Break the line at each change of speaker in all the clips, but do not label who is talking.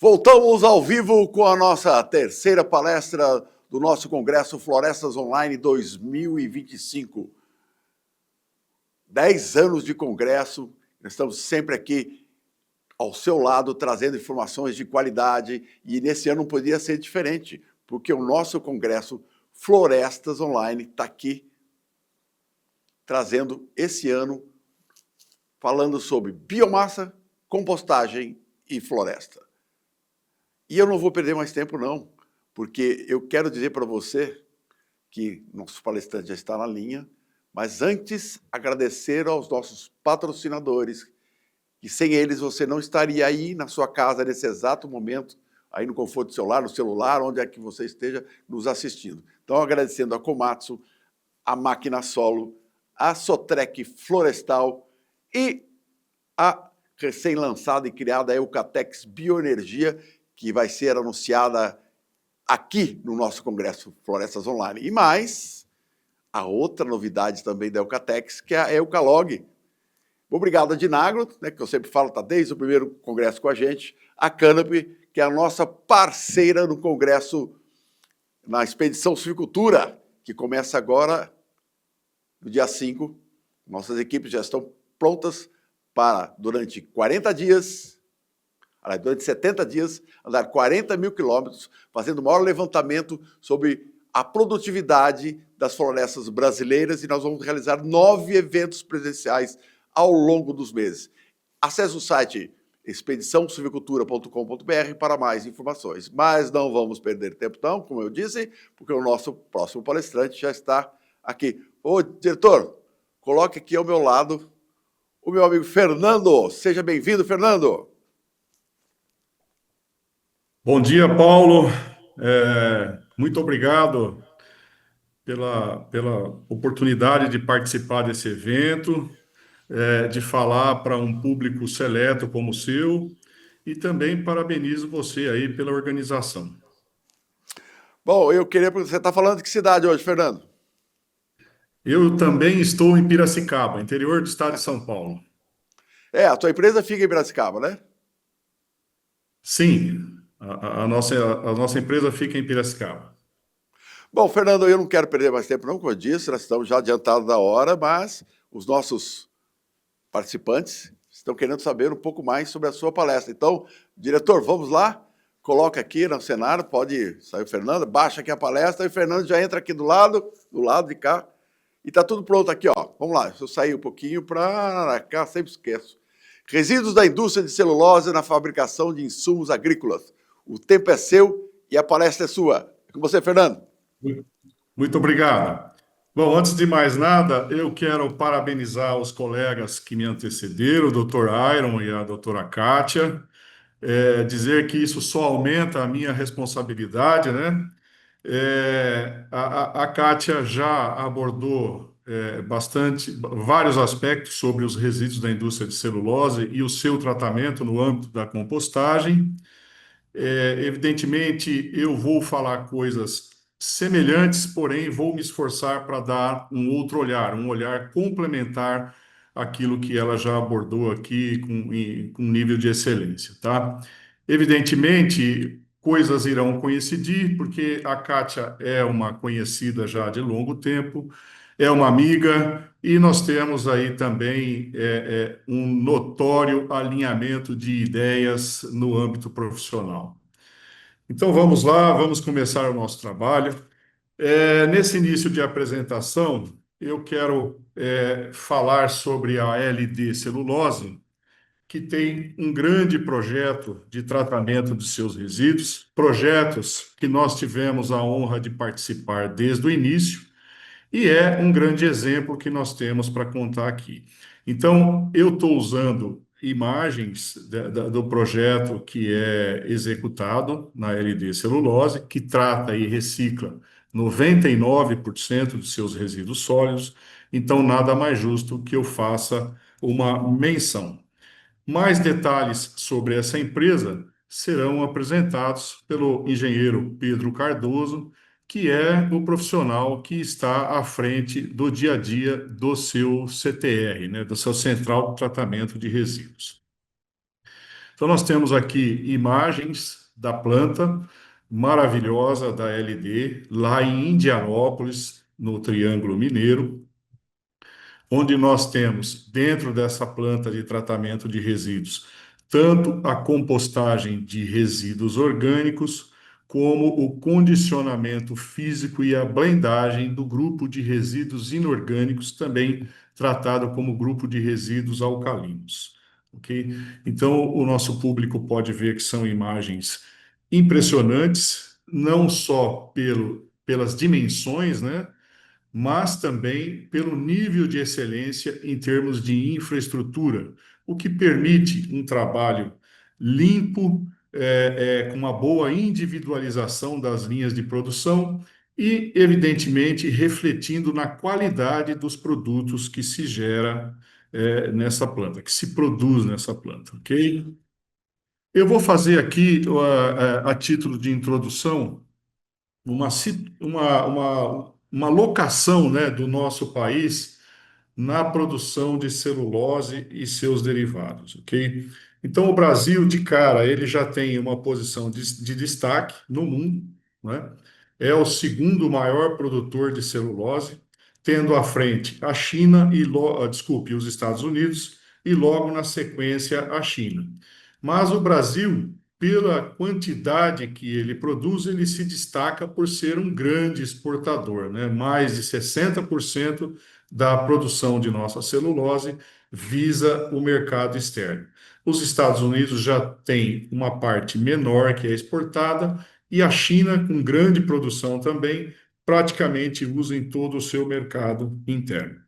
Voltamos ao vivo com a nossa terceira palestra do nosso Congresso Florestas Online 2025. 10 anos de congresso, estamos sempre aqui ao seu lado, trazendo informações de qualidade, e nesse ano não podia ser diferente, porque o nosso Congresso Florestas Online está aqui, trazendo esse ano, falando sobre biomassa, compostagem e floresta. E eu não vou perder mais tempo, não, porque eu quero dizer para você que nosso palestrante já está na linha, mas antes agradecer aos nossos patrocinadores, que sem eles você não estaria aí na sua casa nesse exato momento, aí no conforto do celular, no celular, onde é que você esteja nos assistindo. Então, agradecendo a Komatsu, a Máquina Solo, a Sotrec Florestal e a recém-lançada e criada Eucatex Bioenergia, que vai ser anunciada aqui no nosso Congresso Florestas Online. E mais, a outra novidade também da Eucatex, que é a Eucalog. Obrigado a Dinagro, né, que eu sempre falo, está desde o primeiro congresso com a gente, a Canopy, que é a nossa parceira no congresso, na Expedição Silvicultura, que começa agora, no dia 5. Nossas equipes já estão prontas para, durante 40 dias, durante 70 dias, andar 40 mil quilômetros, fazendo o maior levantamento sobre a produtividade das florestas brasileiras, e nós vamos realizar 9 eventos presenciais ao longo dos meses. Acesse o site expediçãosilvicultura.com.br para mais informações. Mas não vamos perder tempo, não, como eu disse, porque o nosso próximo palestrante já está aqui. Ô, diretor, coloque aqui ao meu lado o meu amigo Fernando. Seja bem-vindo, Fernando.
Bom dia, Paulo. Muito obrigado pela oportunidade de participar desse evento, de falar para um público seleto como o seu, e também parabenizo você aí pela organização.
Bom, eu queria... Você está falando de que cidade hoje, Fernando?
Eu também estou em Piracicaba, interior do estado de São Paulo.
A tua empresa fica em Piracicaba, né?
Sim, a nossa empresa fica em Piracicaba.
Bom, Fernando, eu não quero perder mais tempo, não, como eu disse, nós estamos já adiantados da hora, mas os nossos participantes estão querendo saber um pouco mais sobre a sua palestra. Então, diretor, vamos lá? Coloca aqui no cenário, pode sair o Fernando, baixa aqui a palestra, e o Fernando já entra aqui do lado de cá, e está tudo pronto aqui, ó. Vamos lá, se eu sair um pouquinho para cá, sempre esqueço. Resíduos da indústria de celulose na fabricação de insumos agrícolas. O tempo é seu e a palestra é sua. É com você, Fernando.
Muito obrigado. Bom, antes de mais nada, eu quero parabenizar os colegas que me antecederam, o Dr. Iron e a doutora Kátia, dizer que isso só aumenta a minha responsabilidade, né? A Kátia já abordou vários aspectos sobre os resíduos da indústria de celulose e o seu tratamento no âmbito da compostagem. Evidentemente, eu vou falar coisas semelhantes, porém vou me esforçar para dar um outro olhar, um olhar complementar àquilo que ela já abordou aqui com nível de excelência, tá? Evidentemente, coisas irão coincidir, porque a Kátia é uma conhecida já de longo tempo, é uma amiga, e nós temos aí também um notório alinhamento de ideias no âmbito profissional. Então vamos lá, vamos começar o nosso trabalho. Nesse início de apresentação, eu quero falar sobre a LD Celulose, que tem um grande projeto de tratamento de seus resíduos, projetos que nós tivemos a honra de participar desde o início, e é um grande exemplo que nós temos para contar aqui. Então, eu estou usando imagens do projeto que é executado na LD Celulose, que trata e recicla 99% dos seus resíduos sólidos, então nada mais justo que eu faça uma menção. Mais detalhes sobre essa empresa serão apresentados pelo engenheiro Pedro Cardoso, que é o profissional que está à frente do dia a dia do seu CTR, né, do seu Central de Tratamento de Resíduos. Então, nós temos aqui imagens da planta maravilhosa da LD, lá em Indianópolis, no Triângulo Mineiro, onde nós temos, dentro dessa planta de tratamento de resíduos, tanto a compostagem de resíduos orgânicos, como o condicionamento físico e a blendagem do grupo de resíduos inorgânicos, também tratado como grupo de resíduos alcalinos. Ok? Então, o nosso público pode ver que são imagens impressionantes, não só pelas dimensões, né? Mas também pelo nível de excelência em termos de infraestrutura, o que permite um trabalho limpo, com uma boa individualização das linhas de produção e, evidentemente, refletindo na qualidade dos produtos que se gera, nessa planta, que se produz nessa planta, ok? Eu vou fazer aqui, a título de introdução, uma locação, né, do nosso país na produção de celulose e seus derivados, ok? Então, o Brasil, de cara, ele já tem uma posição de destaque no mundo, né? É o segundo maior produtor de celulose, tendo à frente a China desculpe, os Estados Unidos, e logo na sequência a China. Mas o Brasil, pela quantidade que ele produz, ele se destaca por ser um grande exportador, né? Mais de 60% da produção de nossa celulose visa o mercado externo. Os Estados Unidos já têm uma parte menor que é exportada e a China, com grande produção também, praticamente usa em todo o seu mercado interno.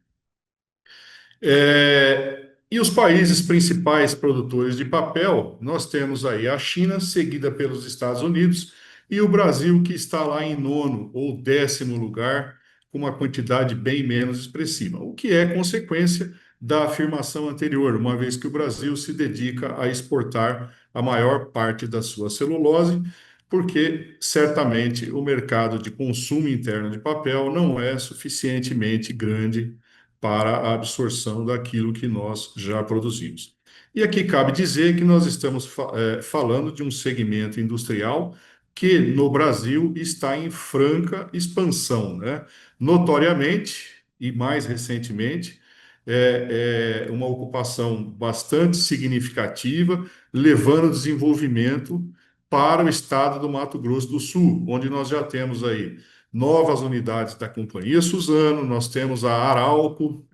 E os países principais produtores de papel, nós temos aí a China, seguida pelos Estados Unidos, e o Brasil, que está lá em nono ou décimo lugar, com uma quantidade bem menos expressiva, o que é consequência da afirmação anterior, uma vez que o Brasil se dedica a exportar a maior parte da sua celulose, porque certamente o mercado de consumo interno de papel não é suficientemente grande para a absorção daquilo que nós já produzimos. E aqui cabe dizer que nós estamos falando de um segmento industrial que no Brasil está em franca expansão, né? Notoriamente, e mais recentemente, é uma ocupação bastante significativa, levando desenvolvimento para o estado do Mato Grosso do Sul, onde nós já temos aí novas unidades da Companhia Suzano, nós temos a Arauco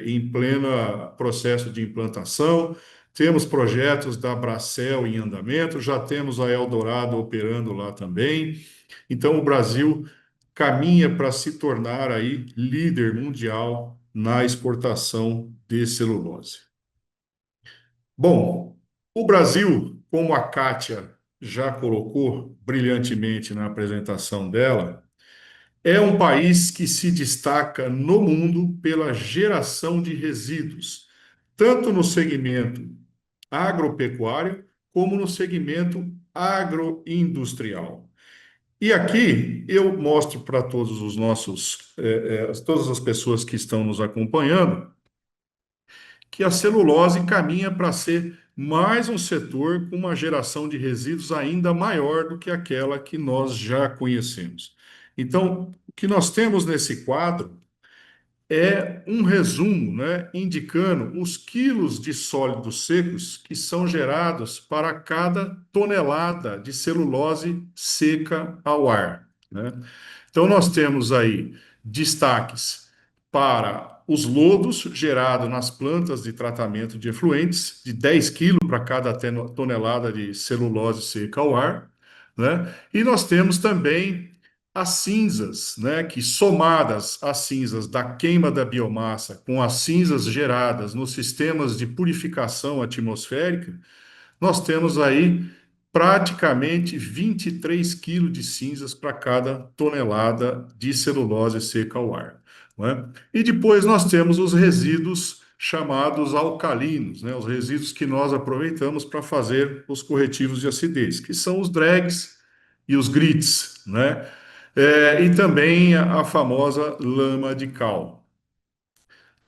em pleno processo de implantação, temos projetos da Bracel em andamento, já temos a Eldorado operando lá também. Então, o Brasil caminha para se tornar aí líder mundial na exportação de celulose. Bom, o Brasil, como a Kátia já colocou brilhantemente na apresentação dela, é um país que se destaca no mundo pela geração de resíduos, tanto no segmento agropecuário como no segmento agroindustrial. E aqui eu mostro para todos os todas as pessoas que estão nos acompanhando, que a celulose caminha para ser mais um setor com uma geração de resíduos ainda maior do que aquela que nós já conhecemos. Então, o que nós temos nesse quadro é um resumo, né, indicando os quilos de sólidos secos que são gerados para cada tonelada de celulose seca ao ar, né? Então, nós temos aí destaques para os lodos gerados nas plantas de tratamento de efluentes, de 10 quilos para cada tonelada de celulose seca ao ar, né? E nós temos também as cinzas, né, que somadas às cinzas da queima da biomassa com as cinzas geradas nos sistemas de purificação atmosférica, nós temos aí praticamente 23 quilos de cinzas para cada tonelada de celulose seca ao ar, né? E depois nós temos os resíduos chamados alcalinos, né, os resíduos que nós aproveitamos para fazer os corretivos de acidez, que são os dregs e os grits, né? E também a famosa lama de cal.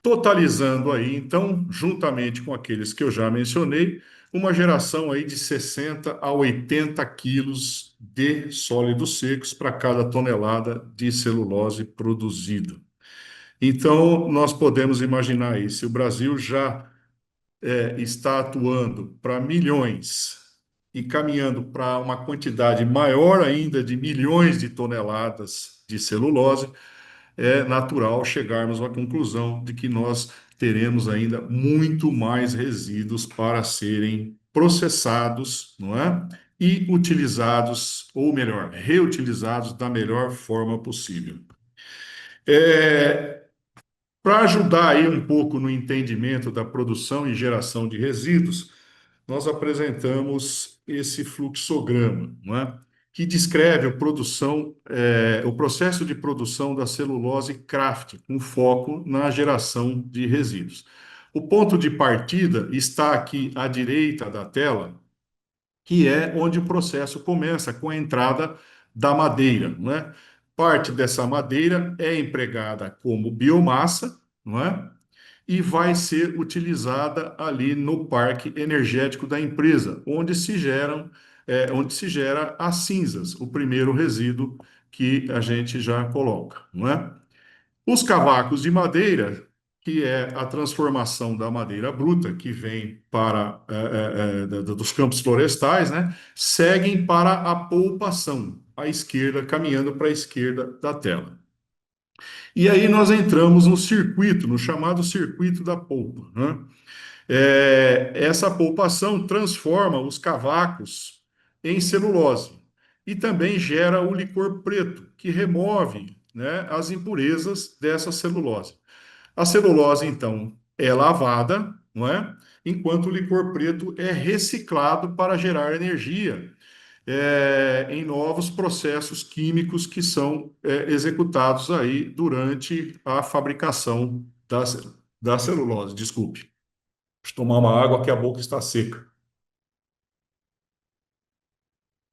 totalizando aí, então, juntamente com aqueles que eu já mencionei, uma geração aí de 60 a 80 quilos de sólidos secos para cada tonelada de celulose produzida. Então, nós podemos imaginar aí, se o Brasil já está atuando para milhões e caminhando para uma quantidade maior ainda de milhões de toneladas de celulose, é natural chegarmos à conclusão de que nós teremos ainda muito mais resíduos para serem processados, não é? E utilizados, ou melhor, reutilizados da melhor forma possível. Para ajudar aí um pouco no entendimento da produção e geração de resíduos, nós apresentamos esse fluxograma, não é? Que descreve o processo de produção da celulose Kraft, com foco na geração de resíduos. O ponto de partida está aqui à direita da tela, que é onde o processo começa, com a entrada da madeira, não é? Parte dessa madeira é empregada como biomassa, não é? E vai ser utilizada ali no parque energético da empresa, onde se gera as cinzas, o primeiro resíduo que a gente já coloca, não é? Os cavacos de madeira, que é a transformação da madeira bruta que vem para dos campos florestais, né, seguem para a polpação, à esquerda, caminhando para a esquerda da tela. E aí nós entramos no circuito, no chamado circuito da polpa, né? Essa polpação transforma os cavacos em celulose e também gera o licor preto, que remove, né, as impurezas dessa celulose. A celulose, então, é lavada, não é? Enquanto o licor preto é reciclado para gerar energia em novos processos químicos que são executados aí durante a fabricação da celulose. Desculpe. Deixa eu tomar uma água que a boca está seca.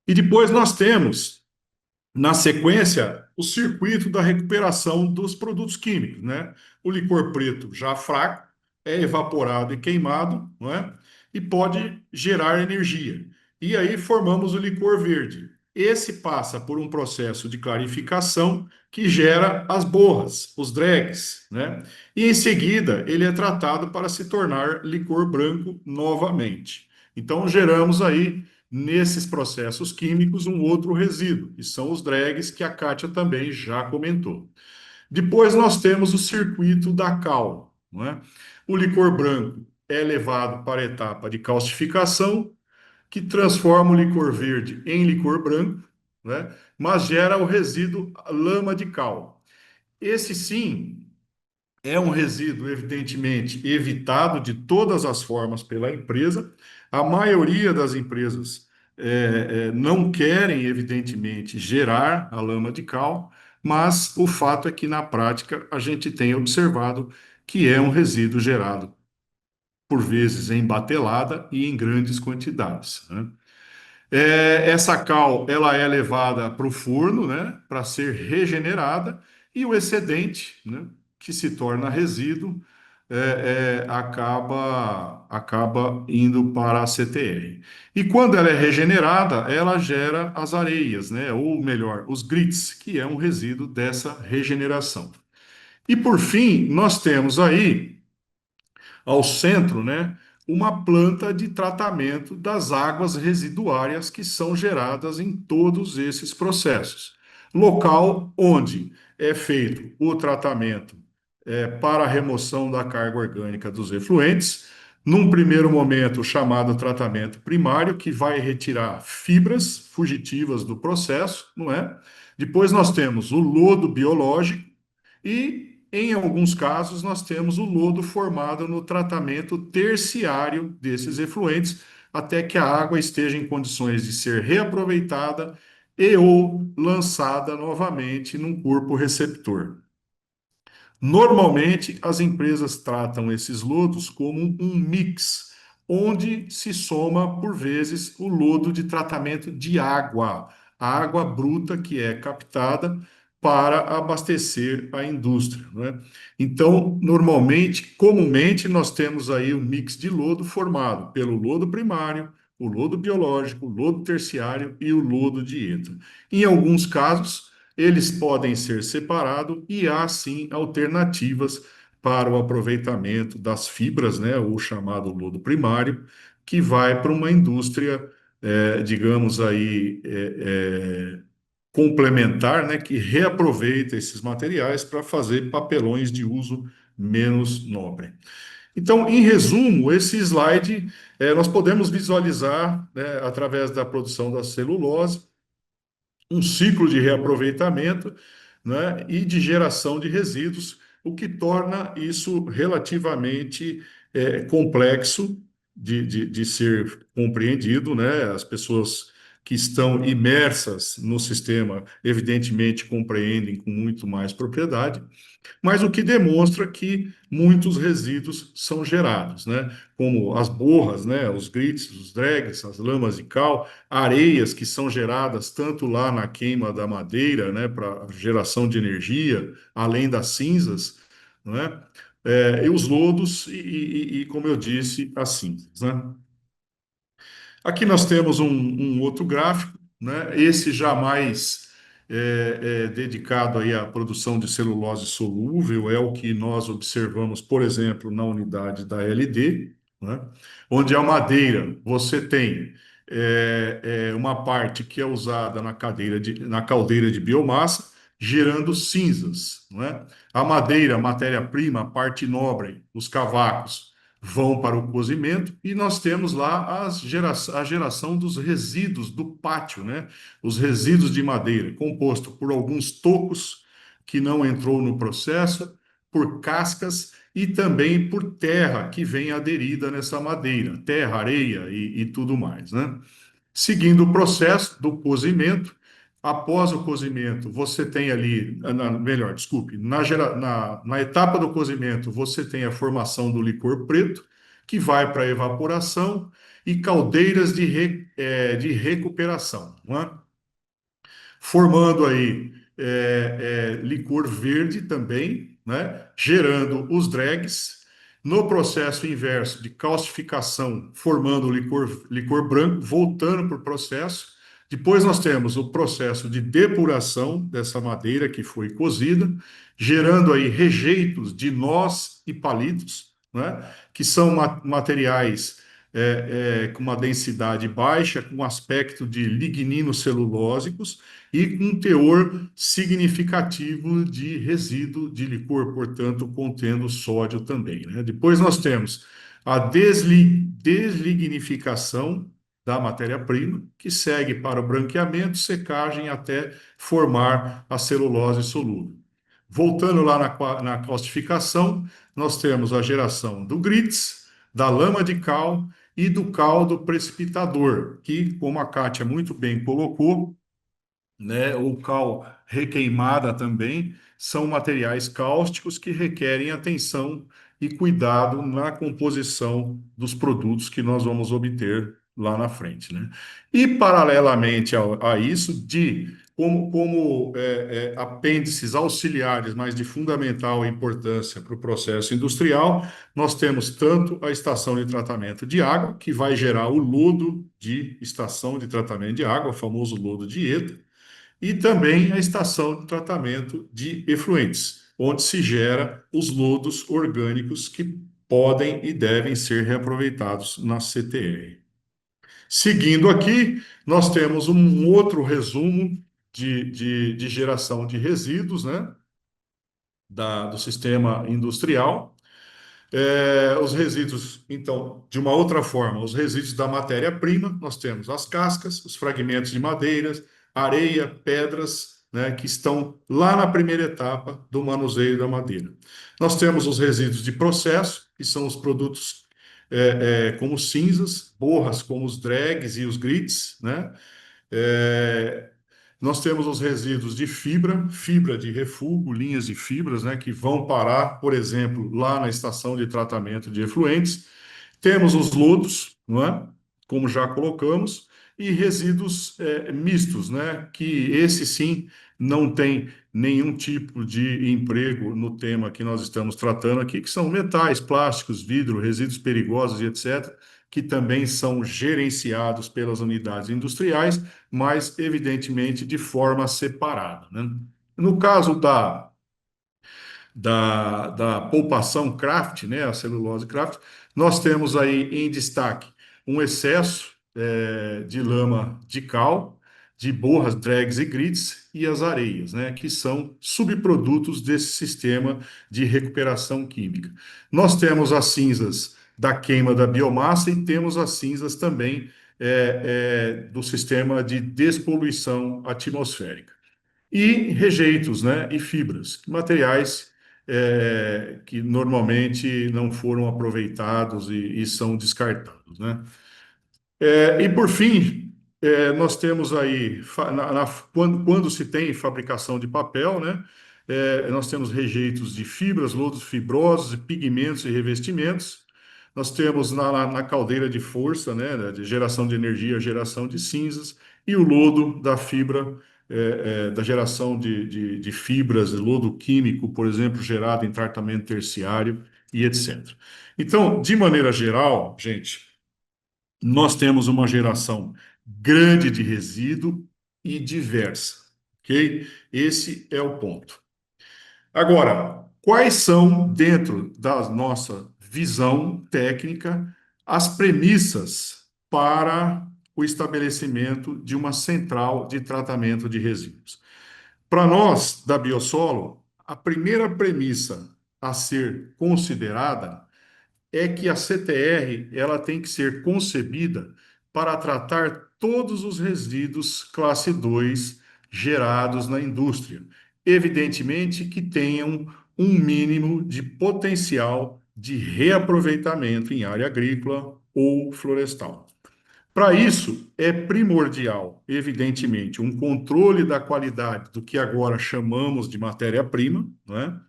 E depois nós temos, na sequência, o circuito da recuperação dos produtos químicos, né? O licor preto já fraco é evaporado e queimado, não é? E pode gerar energia. E aí formamos o licor verde. Esse passa por um processo de clarificação que gera as borras, os dregs, né? E em seguida ele é tratado para se tornar licor branco novamente. Então geramos aí nesses processos químicos um outro resíduo, que são os dregs, que a Kátia também já comentou. Depois nós temos o circuito da cal, não é? O licor branco é levado para a etapa de calcificação, que transforma o licor verde em licor branco, né? Mas gera o resíduo lama de cal. Esse sim é um resíduo, evidentemente, evitado de todas as formas pela empresa. A maioria das empresas não querem, evidentemente, gerar a lama de cal, mas o fato é que, na prática, a gente tem observado que é um resíduo gerado, por vezes, em batelada e em grandes quantidades, né? Essa cal ela é levada para o forno, né, para ser regenerada, e o excedente, né, que se torna resíduo, acaba indo para a CTR. E quando ela é regenerada, ela gera as areias, né, ou melhor, os grits, que é um resíduo dessa regeneração. E por fim, nós temos aí ao centro, né, uma planta de tratamento das águas residuárias que são geradas em todos esses processos. Local onde é feito o tratamento para a remoção da carga orgânica dos efluentes, num primeiro momento chamado tratamento primário, que vai retirar fibras fugitivas do processo, não é? Depois nós temos o lodo biológico e em alguns casos, nós temos o lodo formado no tratamento terciário desses efluentes, até que a água esteja em condições de ser reaproveitada e ou lançada novamente num corpo receptor. Normalmente, as empresas tratam esses lodos como um mix, onde se soma, por vezes, o lodo de tratamento de água, a água bruta que é captada para abastecer a indústria, né? Então, comumente, nós temos aí um mix de lodo formado pelo lodo primário, o lodo biológico, o lodo terciário e o lodo dieta. Em alguns casos, eles podem ser separados e há, sim, alternativas para o aproveitamento das fibras, né, o chamado lodo primário, que vai para uma indústria, digamos aí, complementar, né, que reaproveita esses materiais para fazer papelões de uso menos nobre. Então, em resumo, esse slide nós podemos visualizar, né, através da produção da celulose, um ciclo de reaproveitamento, né, e de geração de resíduos, o que torna isso relativamente complexo de ser compreendido, né? As pessoas que estão imersas no sistema, evidentemente, compreendem com muito mais propriedade, mas o que demonstra que muitos resíduos são gerados, né? Como as borras, né? Os grits, os drags, as lamas de cal, areias que são geradas tanto lá na queima da madeira, né? Para geração de energia, além das cinzas, né? E os lodos como eu disse, as cinzas, né? Aqui nós temos um outro gráfico, né? Esse jamais dedicado aí à produção de celulose solúvel, é o que nós observamos, por exemplo, na unidade da LD, né? Onde a madeira você tem uma parte que é usada na caldeira de biomassa, gerando cinzas, né? A madeira, a matéria-prima, a parte nobre, os cavacos, vão para o cozimento e nós temos lá a geração dos resíduos do pátio, né? Os resíduos de madeira, composto por alguns tocos que não entrou no processo, por cascas e também por terra que vem aderida nessa madeira, terra, areia e tudo mais, né? Seguindo o processo do cozimento, após o cozimento, você tem ali, melhor, desculpe, na etapa do cozimento, você tem a formação do licor preto, que vai para a evaporação, e caldeiras de recuperação, não é? Formando aí licor verde também, né? Gerando os dregs. No processo inverso de calcificação, formando o licor branco, voltando para o processo. Depois nós temos o processo de depuração dessa madeira que foi cozida, gerando aí rejeitos de nós e palitos, né? Que são materiais com uma densidade baixa, com aspecto de ligninocelulósicos, e com um teor significativo de resíduo de licor, portanto, contendo sódio também, né? Depois nós temos a deslignificação da matéria-prima, que segue para o branqueamento, secagem até formar a celulose solúvel. Voltando lá na calcificação, nós temos a geração do grits, da lama de cal e do caldo precipitador, que, como a Kátia muito bem colocou, né, ou cal requeimada também, são materiais cáusticos que requerem atenção e cuidado na composição dos produtos que nós vamos obter lá na frente, né? E paralelamente a isso, como apêndices auxiliares, mas de fundamental importância para o processo industrial, nós temos tanto a estação de tratamento de água, que vai gerar o lodo de estação de tratamento de água, o famoso lodo de ETA, e também a estação de tratamento de efluentes, onde se gera os lodos orgânicos que podem e devem ser reaproveitados na CTR. Seguindo aqui, nós temos um outro resumo de geração de resíduos, né, do sistema industrial. Os resíduos, então, de uma outra forma, os resíduos da matéria-prima, nós temos as cascas, os fragmentos de madeiras, areia, pedras, né, que estão lá na primeira etapa do manuseio da madeira. Nós temos os resíduos de processo, que são os produtos como cinzas, borras como os drags e os grits, né? Nós temos os resíduos de fibra de refúgio, linhas de fibras, né, que vão parar, por exemplo, lá na estação de tratamento de efluentes. Temos os lodos, não é? Como já colocamos, e resíduos mistos, né, que esse sim não tem nenhum tipo de emprego no tema que nós estamos tratando aqui, que são metais, plásticos, vidro, resíduos perigosos e etc., que também são gerenciados pelas unidades industriais, mas evidentemente de forma separada, né? No caso da polpação Kraft, né, a celulose Kraft, nós temos aí em destaque um excesso de lama de cal, de borras, drags e grits e as areias, né, que são subprodutos desse sistema de recuperação química. Nós temos as cinzas da queima da biomassa e temos as cinzas também do sistema de despoluição atmosférica e rejeitos, né, e fibras, materiais que normalmente não foram aproveitados e são descartados, né? E por fim, nós temos aí, quando se tem fabricação de papel, né, nós temos rejeitos de fibras, lodos fibrosos, pigmentos e revestimentos. Nós temos na caldeira de força, né, de geração de energia, geração de cinzas, e o lodo da fibra, da geração de fibras, lodo químico, por exemplo, gerado em tratamento terciário e etc. Então, de maneira geral, gente, nós temos uma geração grande de resíduo e diversa, ok? Esse é o ponto. Agora, quais são, dentro da nossa visão técnica, as premissas para o estabelecimento de uma central de tratamento de resíduos? Para nós, da Biosolo, a primeira premissa a ser considerada é que a CTR ela tem que ser concebida para tratar todos os resíduos classe 2 gerados na indústria, evidentemente que tenham um mínimo de potencial de reaproveitamento em área agrícola ou florestal. Para isso, é primordial, evidentemente, um controle da qualidade do que agora chamamos de matéria-prima, né,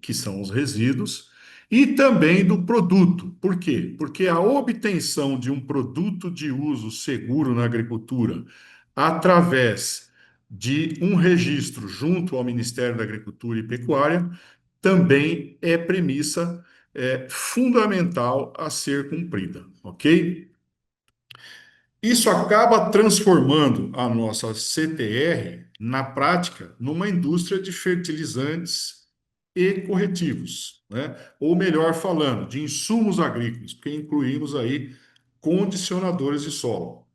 que são os resíduos, e também do produto. Por quê? Porque a obtenção de um produto de uso seguro na agricultura, através de um registro junto ao Ministério da Agricultura e Pecuária, também é premissa fundamental a ser cumprida, ok? Isso acaba transformando a nossa CTR, na prática, numa indústria de fertilizantes e corretivos, né? Ou melhor falando, de insumos agrícolas, porque incluímos aí condicionadores de solo,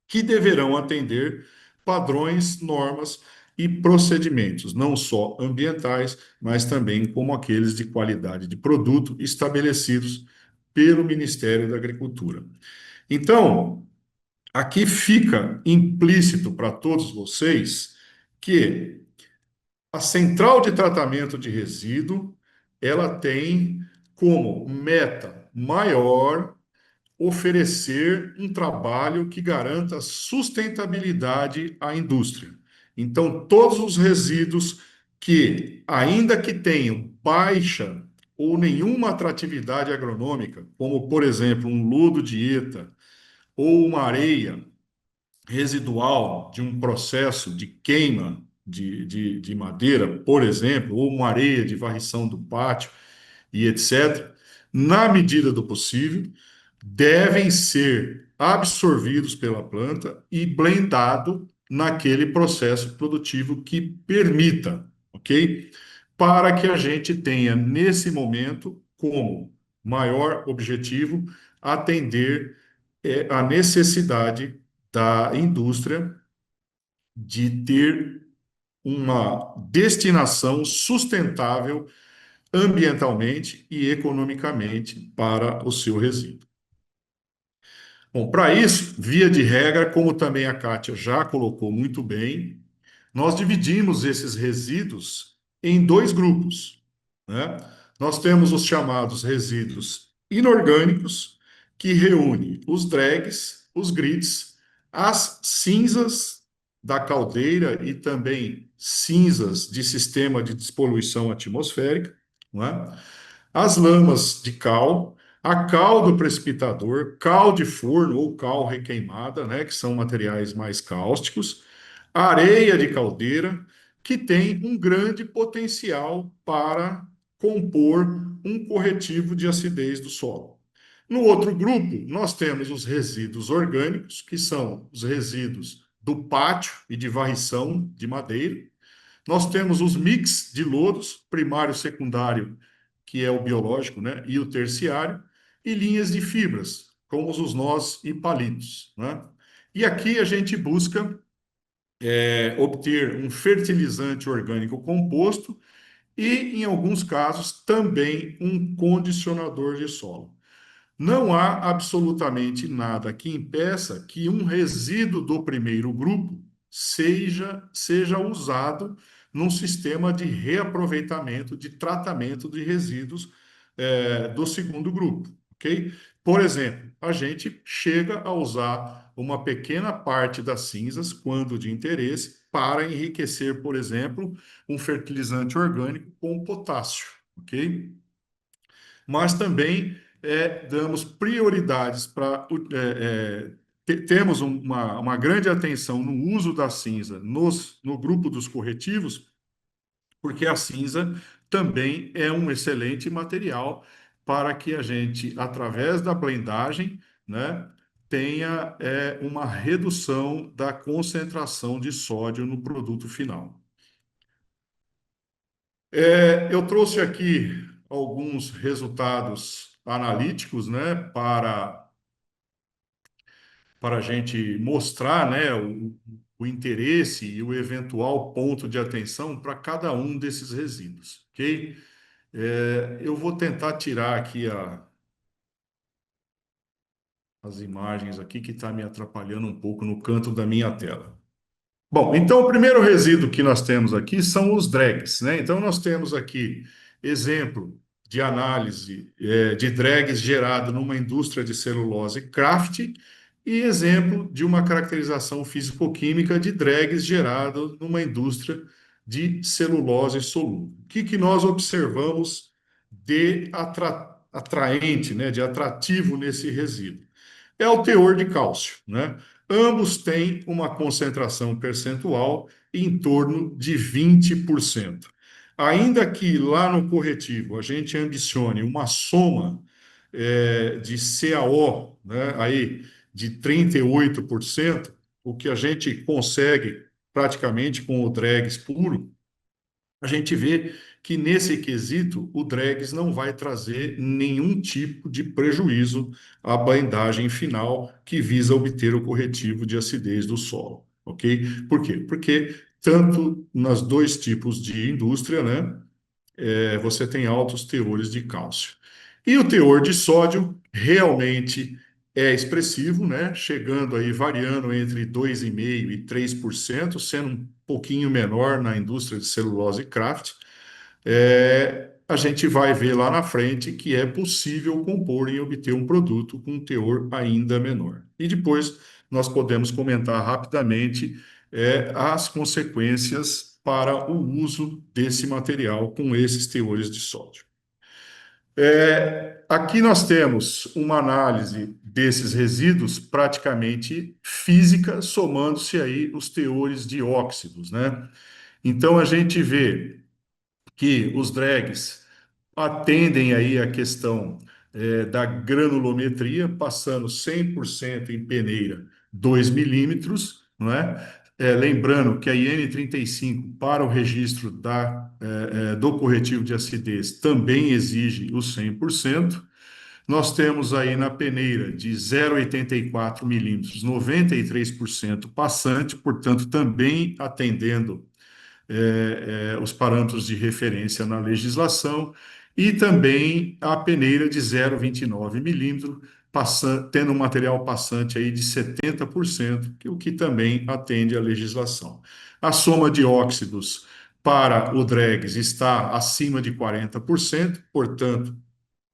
que deverão atender padrões, normas e procedimentos, não só ambientais, mas também como aqueles de qualidade de produto estabelecidos pelo Ministério da Agricultura. Então, aqui fica implícito para todos vocês que a central de tratamento de resíduo, ela tem como meta maior oferecer um trabalho que garanta sustentabilidade à indústria. Então, todos os resíduos que, ainda que tenham baixa ou nenhuma atratividade agronômica, como, por exemplo, um lodo dieta ou uma areia residual de um processo de queima de madeira, por exemplo, ou uma areia de varrição do pátio e etc., na medida do possível, devem ser absorvidos pela planta e blendado naquele processo produtivo que permita, ok? Para que a gente tenha, nesse momento, como maior objetivo, atender a necessidade da indústria de ter uma destinação sustentável ambientalmente e economicamente para o seu resíduo. Bom, para isso, via de regra, como também a Kátia já colocou muito bem, nós dividimos esses resíduos em dois grupos, né? Nós temos os chamados resíduos inorgânicos, que reúne os drags, os grits, as cinzas da caldeira e também cinzas de sistema de despoluição atmosférica, não é? As lamas de cal, a cal do precipitador, cal de forno ou cal requeimada, né, que são materiais mais cáusticos, a areia de caldeira, que tem um grande potencial para compor um corretivo de acidez do solo. No outro grupo, nós temos os resíduos orgânicos, que são os resíduos do pátio e de varrição de madeira. Nós temos os mix de lodos, primário, secundário, que é o biológico, né? E o terciário, e linhas de fibras, como os nós e palitos, né? E aqui a gente busca obter um fertilizante orgânico composto e, em alguns casos, também um condicionador de solo. Não há absolutamente nada que impeça que um resíduo do primeiro grupo seja usado num sistema de reaproveitamento, de tratamento de resíduos do segundo grupo, ok? Por exemplo, a gente chega a usar uma pequena parte das cinzas, quando de interesse, para enriquecer, por exemplo, um fertilizante orgânico com potássio, ok? Mas também damos prioridades para. Temos uma grande atenção no uso da cinza no grupo dos corretivos, porque a cinza também é um excelente material para que a gente, através da blendagem, né, tenha uma redução da concentração de sódio no produto final. Eu trouxe aqui alguns resultados analíticos, né, para a gente mostrar, né, o interesse e o eventual ponto de atenção para cada um desses resíduos, ok? Eu vou tentar tirar aqui as imagens aqui que está me atrapalhando um pouco no canto da minha tela. Bom, então o primeiro resíduo que nós temos aqui são os drags, né? Então nós temos aqui exemplo de análise de drags gerado numa indústria de celulose Kraft e exemplo de uma caracterização físico-química de drags gerado numa indústria de celulose solúvel. O que nós observamos de atraente, né, de atrativo nesse resíduo? É o teor de cálcio, né? Ambos têm uma concentração percentual em torno de 20%. Ainda que lá no corretivo a gente ambicione uma soma de CaO, né, aí de 38%, o que a gente consegue praticamente com o Dregs puro, a gente vê que nesse quesito o Dregs não vai trazer nenhum tipo de prejuízo à blendagem final que visa obter o corretivo de acidez do solo, ok? Por quê? Porque tanto nos dois tipos de indústria, né, você tem altos teores de cálcio. E o teor de sódio realmente é expressivo, né? Chegando aí, variando entre 2,5% e 3%, sendo um pouquinho menor na indústria de celulose Kraft. A gente vai ver lá na frente que é possível compor e obter um produto com um teor ainda menor. E depois nós podemos comentar rapidamente as consequências para o uso desse material com esses teores de sódio. Aqui nós temos uma análise desses resíduos praticamente física, somando-se aí os teores de óxidos, né? Então a gente vê que os drags atendem aí a questão da granulometria, passando 100% em peneira 2 milímetros, não é? Lembrando que a IN35 para o registro do corretivo de acidez também exige os 100%. Nós temos aí na peneira de 0,84 milímetros, 93% passante, portanto, também atendendo os parâmetros de referência na legislação, e também a peneira de 0,29 milímetros, tendo um material passante aí de 70%, o que também atende à legislação. A soma de óxidos para o DREGS está acima de 40%, portanto,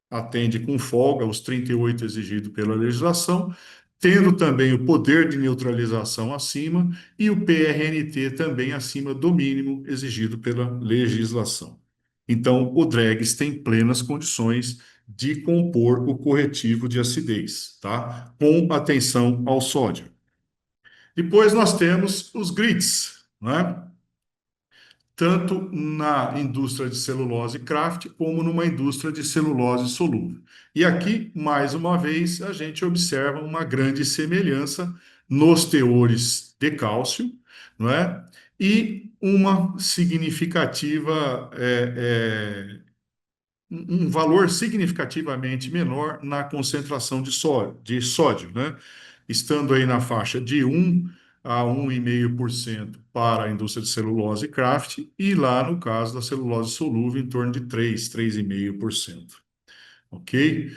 atende com folga os 38 exigidos pela legislação, tendo também o poder de neutralização acima e o PRNT também acima do mínimo exigido pela legislação. Então, o DREGS tem plenas condições de compor o corretivo de acidez, tá? Com atenção ao sódio. Depois nós temos os GRIDs, né? tanto na indústria de celulose kraft como numa indústria de celulose solúvel. E aqui, mais uma vez, a gente observa uma grande semelhança nos teores de cálcio, não é? E uma significativa um valor significativamente menor na concentração de sódio, né? Estando aí na faixa de 1 a 1,5% para a indústria de celulose kraft e lá no caso da celulose solúvel em torno de 3,5%. Ok?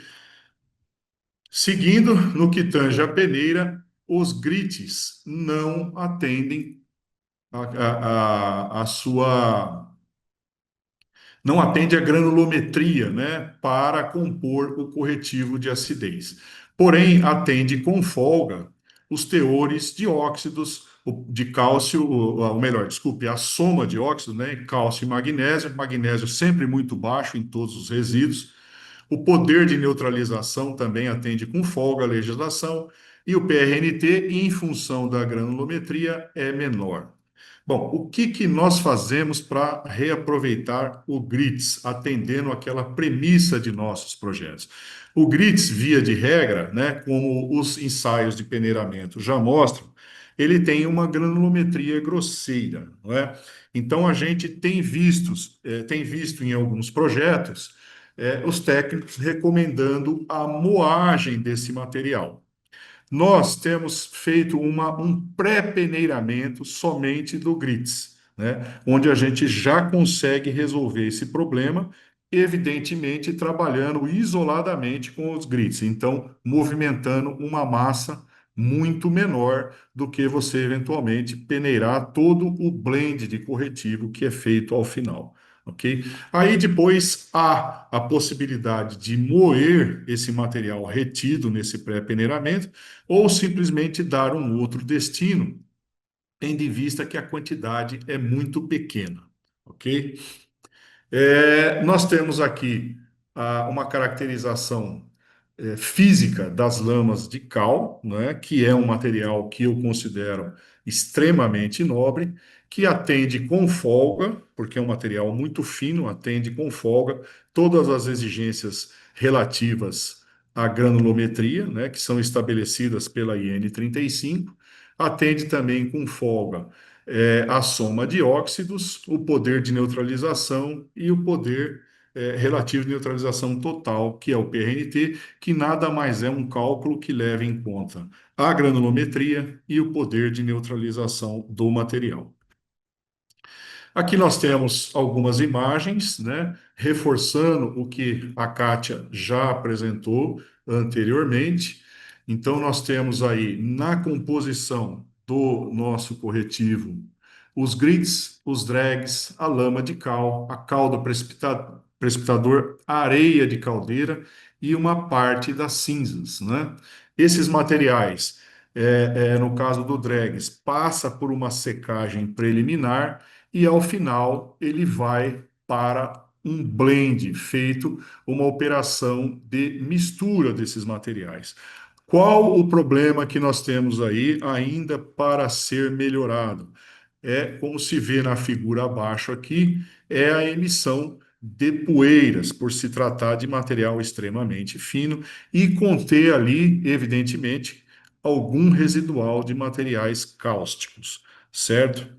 Seguindo no que tange a peneira, os grites não atendem a sua não atende à granulometria, né, para compor o corretivo de acidez. Porém, atende com folga os teores de óxidos de cálcio, ou melhor, desculpe, a soma de óxidos, né, cálcio e magnésio sempre muito baixo em todos os resíduos. O poder de neutralização também atende com folga a legislação, e o PRNT, em função da granulometria, é menor. Bom, o que que nós fazemos para reaproveitar o GRITS, atendendo aquela premissa de nossos projetos? O GRITS, via de regra, né, como os ensaios de peneiramento já mostram, ele tem uma granulometria grosseira, não é? Então a gente tem visto em alguns projetos os técnicos recomendando a moagem desse material. Nós temos feito um pré-peneiramento somente do GRITS, né? Onde a gente já consegue resolver esse problema, evidentemente trabalhando isoladamente com os GRITS, então movimentando uma massa muito menor do que você eventualmente peneirar todo o blend de corretivo que é feito ao final. Ok? Aí depois há a possibilidade de moer esse material retido nesse pré-peneiramento ou simplesmente dar um outro destino, tendo em vista que a quantidade é muito pequena, ok? Nós temos aqui uma caracterização física das lamas de cal, né, que é um material que eu considero extremamente nobre, que atende com folga, porque é um material muito fino, atende com folga todas as exigências relativas à granulometria, né, que são estabelecidas pela IN 35, atende também com folga a soma de óxidos, o poder de neutralização e o poder relativo de neutralização total, que é o PRNT, que nada mais é um cálculo que leva em conta a granulometria e o poder de neutralização do material. Aqui nós temos algumas imagens, né, reforçando o que a Kátia já apresentou anteriormente. Então, nós temos aí na composição do nosso corretivo os grids, os drags, a lama de cal, a cal do precipitador, a areia de caldeira e uma parte das cinzas, né? Esses materiais, no caso do drags, passa por uma secagem preliminar e ao final ele vai para um blend feito, uma operação de mistura desses materiais. Qual o problema que nós temos aí ainda para ser melhorado? Como se vê na figura abaixo aqui, é a emissão de poeiras, por se tratar de material extremamente fino e conter ali, evidentemente, algum residual de materiais cáusticos, certo?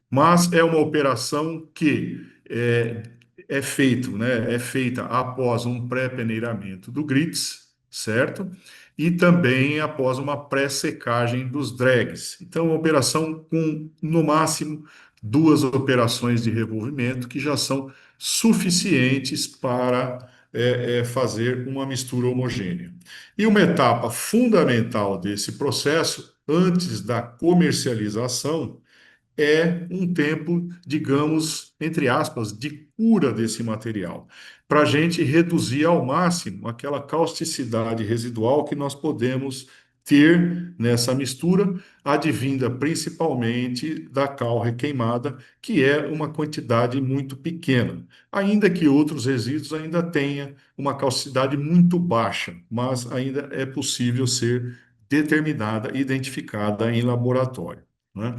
Mas é uma operação que é feita após um pré-peneiramento do grits, certo? E também após uma pré-secagem dos drags. Então, uma operação com, no máximo, 2 operações de revolvimento que já são suficientes para fazer uma mistura homogênea. E uma etapa fundamental desse processo, antes da comercialização, é um tempo, digamos, entre aspas, de cura desse material, para a gente reduzir ao máximo aquela causticidade residual que nós podemos ter nessa mistura, advinda principalmente da cal requeimada, que é uma quantidade muito pequena, ainda que outros resíduos ainda tenham uma causticidade muito baixa, mas ainda é possível ser determinada, identificada em laboratório, né?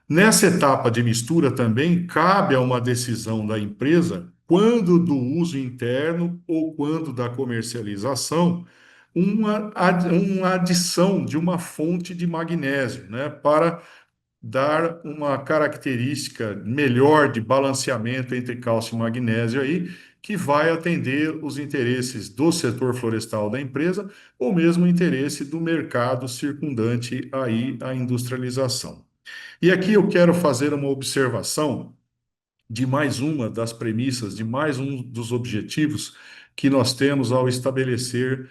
Nessa etapa de mistura também cabe a uma decisão da empresa, quando do uso interno ou quando da comercialização, uma adição de uma fonte de magnésio, né, para dar uma característica melhor de balanceamento entre cálcio e magnésio aí, que vai atender os interesses do setor florestal da empresa ou mesmo o interesse do mercado circundante aí à industrialização. E aqui eu quero fazer uma observação de mais uma das premissas, de mais um dos objetivos que nós temos ao estabelecer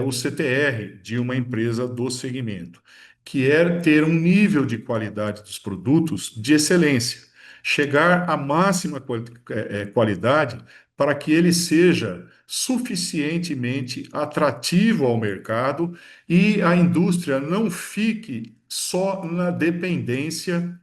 o CTR de uma empresa do segmento, que é ter um nível de qualidade dos produtos de excelência, chegar à máxima qualidade para que ele seja suficientemente atrativo ao mercado e a indústria não fique só na dependência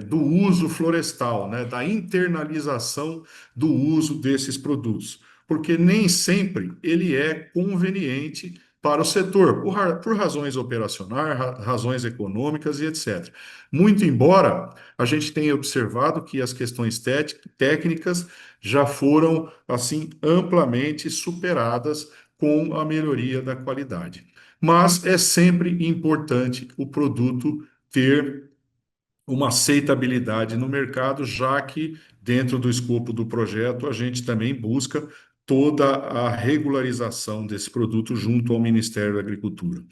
do uso florestal, né, da internalização do uso desses produtos, porque nem sempre ele é conveniente para o setor, por razões operacionais, razões econômicas e etc. Muito embora a gente tenha observado que as questões técnicas já foram, assim, amplamente superadas com a melhoria da qualidade. Mas é sempre importante o produto ter uma aceitabilidade no mercado, já que dentro do escopo do projeto a gente também busca toda a regularização desse produto junto ao Ministério da Agricultura.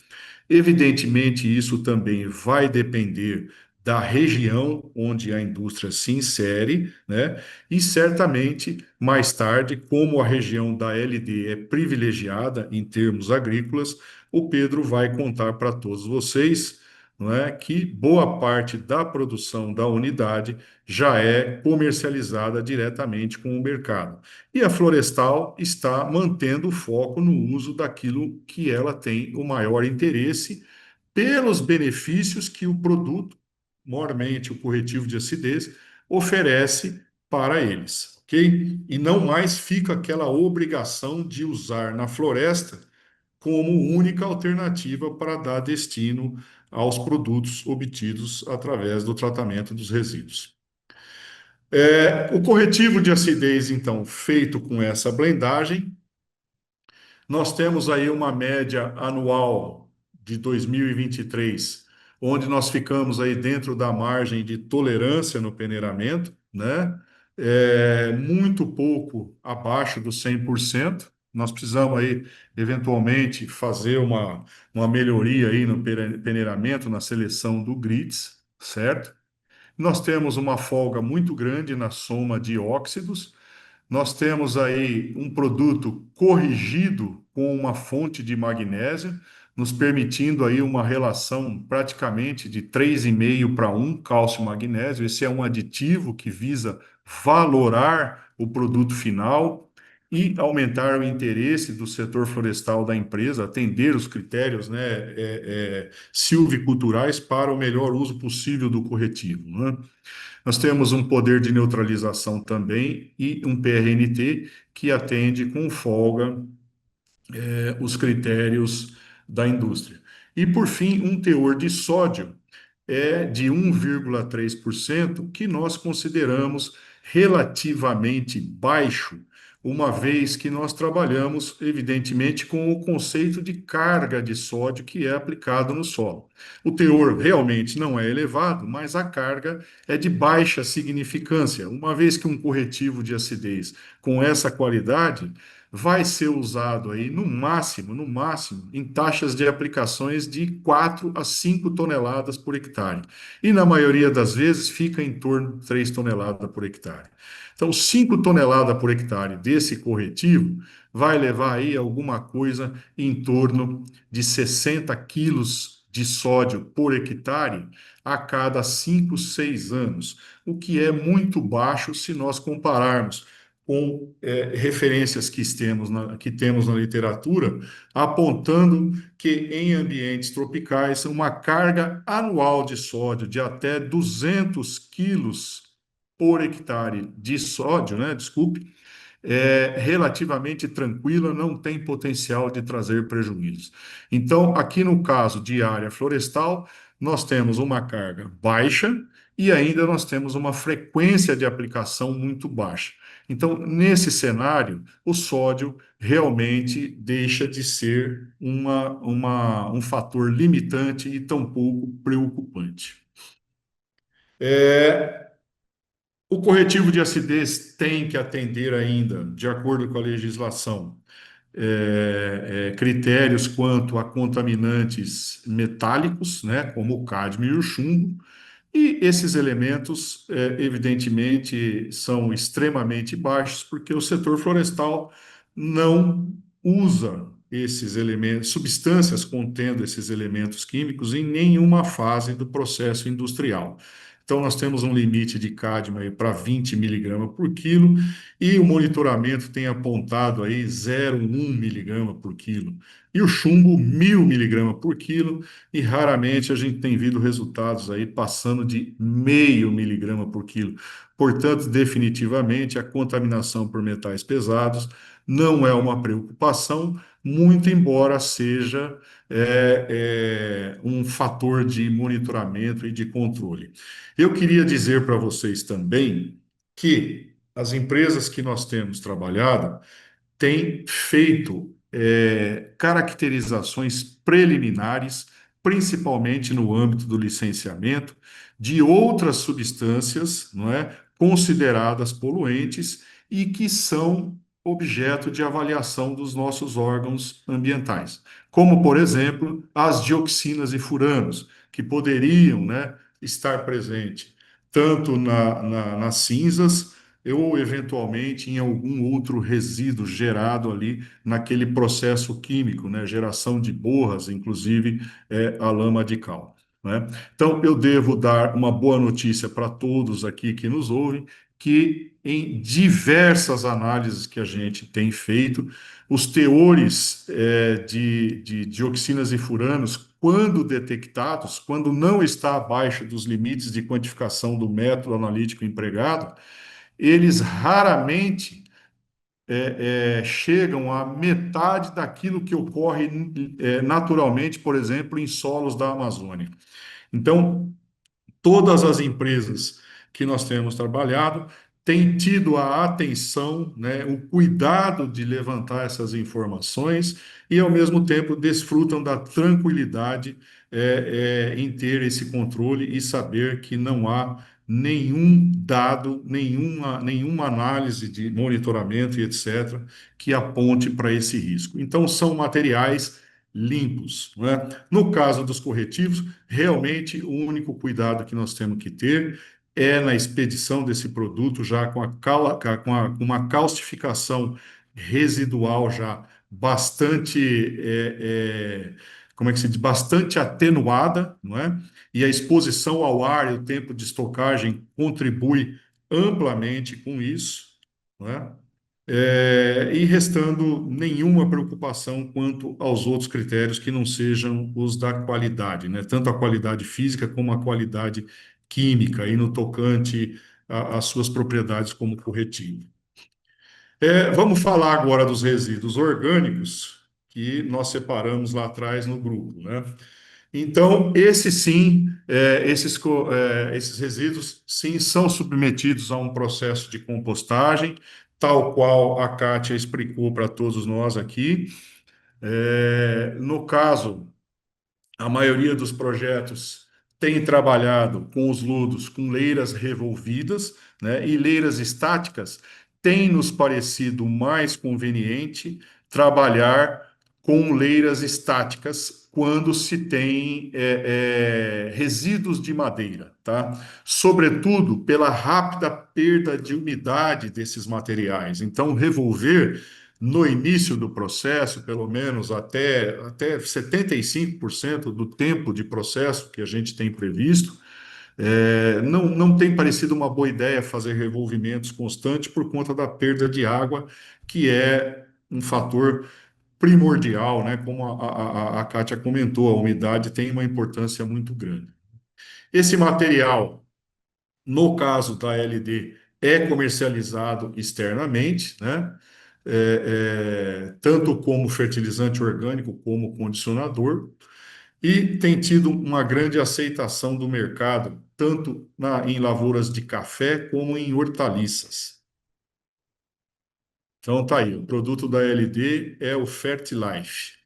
Evidentemente, isso também vai depender da região onde a indústria se insere, né? E certamente, mais tarde, como a região da LD é privilegiada em termos agrícolas, o Pedro vai contar para todos vocês, não é, que boa parte da produção da unidade já é comercializada diretamente com o mercado. E a Florestal está mantendo o foco no uso daquilo que ela tem o maior interesse, pelos benefícios que o produto, maiormente o corretivo de acidez, oferece para eles, ok? E não mais fica aquela obrigação de usar na floresta como única alternativa para dar destino aos produtos obtidos através do tratamento dos resíduos. O corretivo de acidez, então, feito com essa blendagem, nós temos aí uma média anual de 2023, onde nós ficamos aí dentro da margem de tolerância no peneiramento, né? Muito pouco abaixo dos 100%. Nós precisamos aí, eventualmente, fazer uma melhoria aí no peneiramento, na seleção do grits, certo? Nós temos uma folga muito grande na soma de óxidos. Nós temos aí um produto corrigido com uma fonte de magnésio, nos permitindo aí uma relação praticamente de 3,5 para 1 cálcio-magnésio. Esse é um aditivo que visa valorar o produto final e aumentar o interesse do setor florestal da empresa, atender os critérios, né, silviculturais para o melhor uso possível do corretivo, né? Nós temos um poder de neutralização também e um PRNT que atende com folga os critérios da indústria. E, por fim, um teor de sódio de 1,3%, que nós consideramos relativamente baixo, uma vez que nós trabalhamos, evidentemente, com o conceito de carga de sódio que é aplicado no solo. O teor realmente não é elevado, mas a carga é de baixa significância, uma vez que um corretivo de acidez com essa qualidade vai ser usado aí no máximo, em taxas de aplicações de 4 a 5 toneladas por hectare. E na maioria das vezes fica em torno de 3 toneladas por hectare. Então, 5 toneladas por hectare desse corretivo vai levar aí alguma coisa em torno de 60 quilos de sódio por hectare a cada 5, 6 anos, o que é muito baixo se nós compararmos com referências que temos na literatura, apontando que em ambientes tropicais uma carga anual de sódio de até 200 quilos por hectare de sódio, né? Desculpe, é relativamente tranquila, não tem potencial de trazer prejuízos. Então, aqui no caso de área florestal, nós temos uma carga baixa e ainda nós temos uma frequência de aplicação muito baixa. Então, nesse cenário, o sódio realmente deixa de ser um fator limitante e tampouco preocupante. É, o corretivo de acidez tem que atender ainda, de acordo com a legislação, critérios quanto a contaminantes metálicos, né, como o cádmio e o chumbo, e esses elementos, evidentemente, são extremamente baixos, porque o setor florestal não usa esses elementos, substâncias contendo esses elementos químicos em nenhuma fase do processo industrial. Então, nós temos um limite de cádmio aí para 20 miligramas por quilo, e o monitoramento tem apontado aí 0,1 miligrama por quilo. E o chumbo, 1.000 miligramas por quilo, e raramente a gente tem visto resultados aí passando de 0,5 miligrama por quilo. Portanto, definitivamente, a contaminação por metais pesados não é uma preocupação, muito embora seja um fator de monitoramento e de controle. Eu queria dizer para vocês também que as empresas que nós temos trabalhado tem feito caracterizações preliminares, principalmente no âmbito do licenciamento, de outras substâncias, não é, consideradas poluentes e que são objeto de avaliação dos nossos órgãos ambientais, como, por exemplo, as dioxinas e furanos, que poderiam, né, estar presentes tanto nas cinzas ou eventualmente em algum outro resíduo gerado ali naquele processo químico, né? Geração de borras, inclusive a lama de cal. Né? Então, eu devo dar uma boa notícia para todos aqui que nos ouvem, que em diversas análises que a gente tem feito, os teores de dioxinas e furanos, quando detectados, quando não está abaixo dos limites de quantificação do método analítico empregado, eles raramente chegam à metade daquilo que ocorre naturalmente, por exemplo, em solos da Amazônia. Então, todas as empresas que nós temos trabalhado têm tido a atenção, né, o cuidado de levantar essas informações e, ao mesmo tempo, desfrutam da tranquilidade em ter esse controle e saber que não há nenhum dado, nenhuma análise de monitoramento e etc., que aponte para esse risco. Então, são materiais limpos. Né? No caso dos corretivos, realmente o único cuidado que nós temos que ter é na expedição desse produto já com uma calcificação residual já bastante, como é que se diz, bastante atenuada, não é? E a exposição ao ar e o tempo de estocagem contribui amplamente com isso, não é? E restando nenhuma preocupação quanto aos outros critérios que não sejam os da qualidade, né? Tanto a qualidade física como a qualidade química, e no tocante às suas propriedades como corretivo. Vamos falar agora dos resíduos orgânicos que nós separamos lá atrás no grupo, né? Então, esses resíduos, sim, são submetidos a um processo de compostagem, tal qual a Kátia explicou para todos nós aqui. No caso, a maioria dos projetos tem trabalhado com os ludos com leiras revolvidas, né, e leiras estáticas tem nos parecido mais conveniente trabalhar com leiras estáticas quando se tem resíduos de madeira, tá? Sobretudo pela rápida perda de umidade desses materiais. Então, revolver no início do processo, pelo menos até 75% do tempo de processo que a gente tem previsto, não tem parecido uma boa ideia fazer revolvimentos constantes por conta da perda de água, que é um fator primordial, né? Como a Kátia comentou, a umidade tem uma importância muito grande. Esse material, no caso da LD, é comercializado externamente, né? Tanto como fertilizante orgânico como condicionador. e tem tido uma grande aceitação do mercado, tanto em lavouras de café como em hortaliças. Então tá aí, o produto da LD é o Fertilife.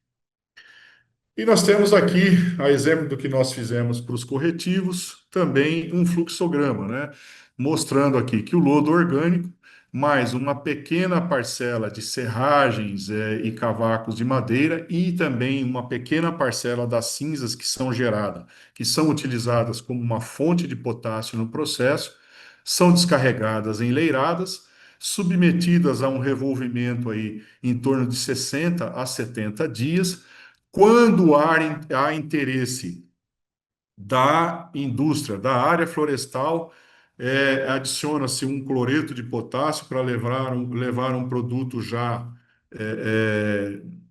E nós temos aqui, a exemplo do que nós fizemos para os corretivos, também um fluxograma, né? Mostrando aqui que o lodo orgânico, mais uma pequena parcela de serragens, e cavacos de madeira, e também uma pequena parcela das cinzas que são geradas, que são utilizadas como uma fonte de potássio no processo, são descarregadas em leiradas, submetidas a um revolvimento aí em torno de 60 a 70 dias. Quando há interesse da indústria, da área florestal, adiciona-se um cloreto de potássio para levar um produto já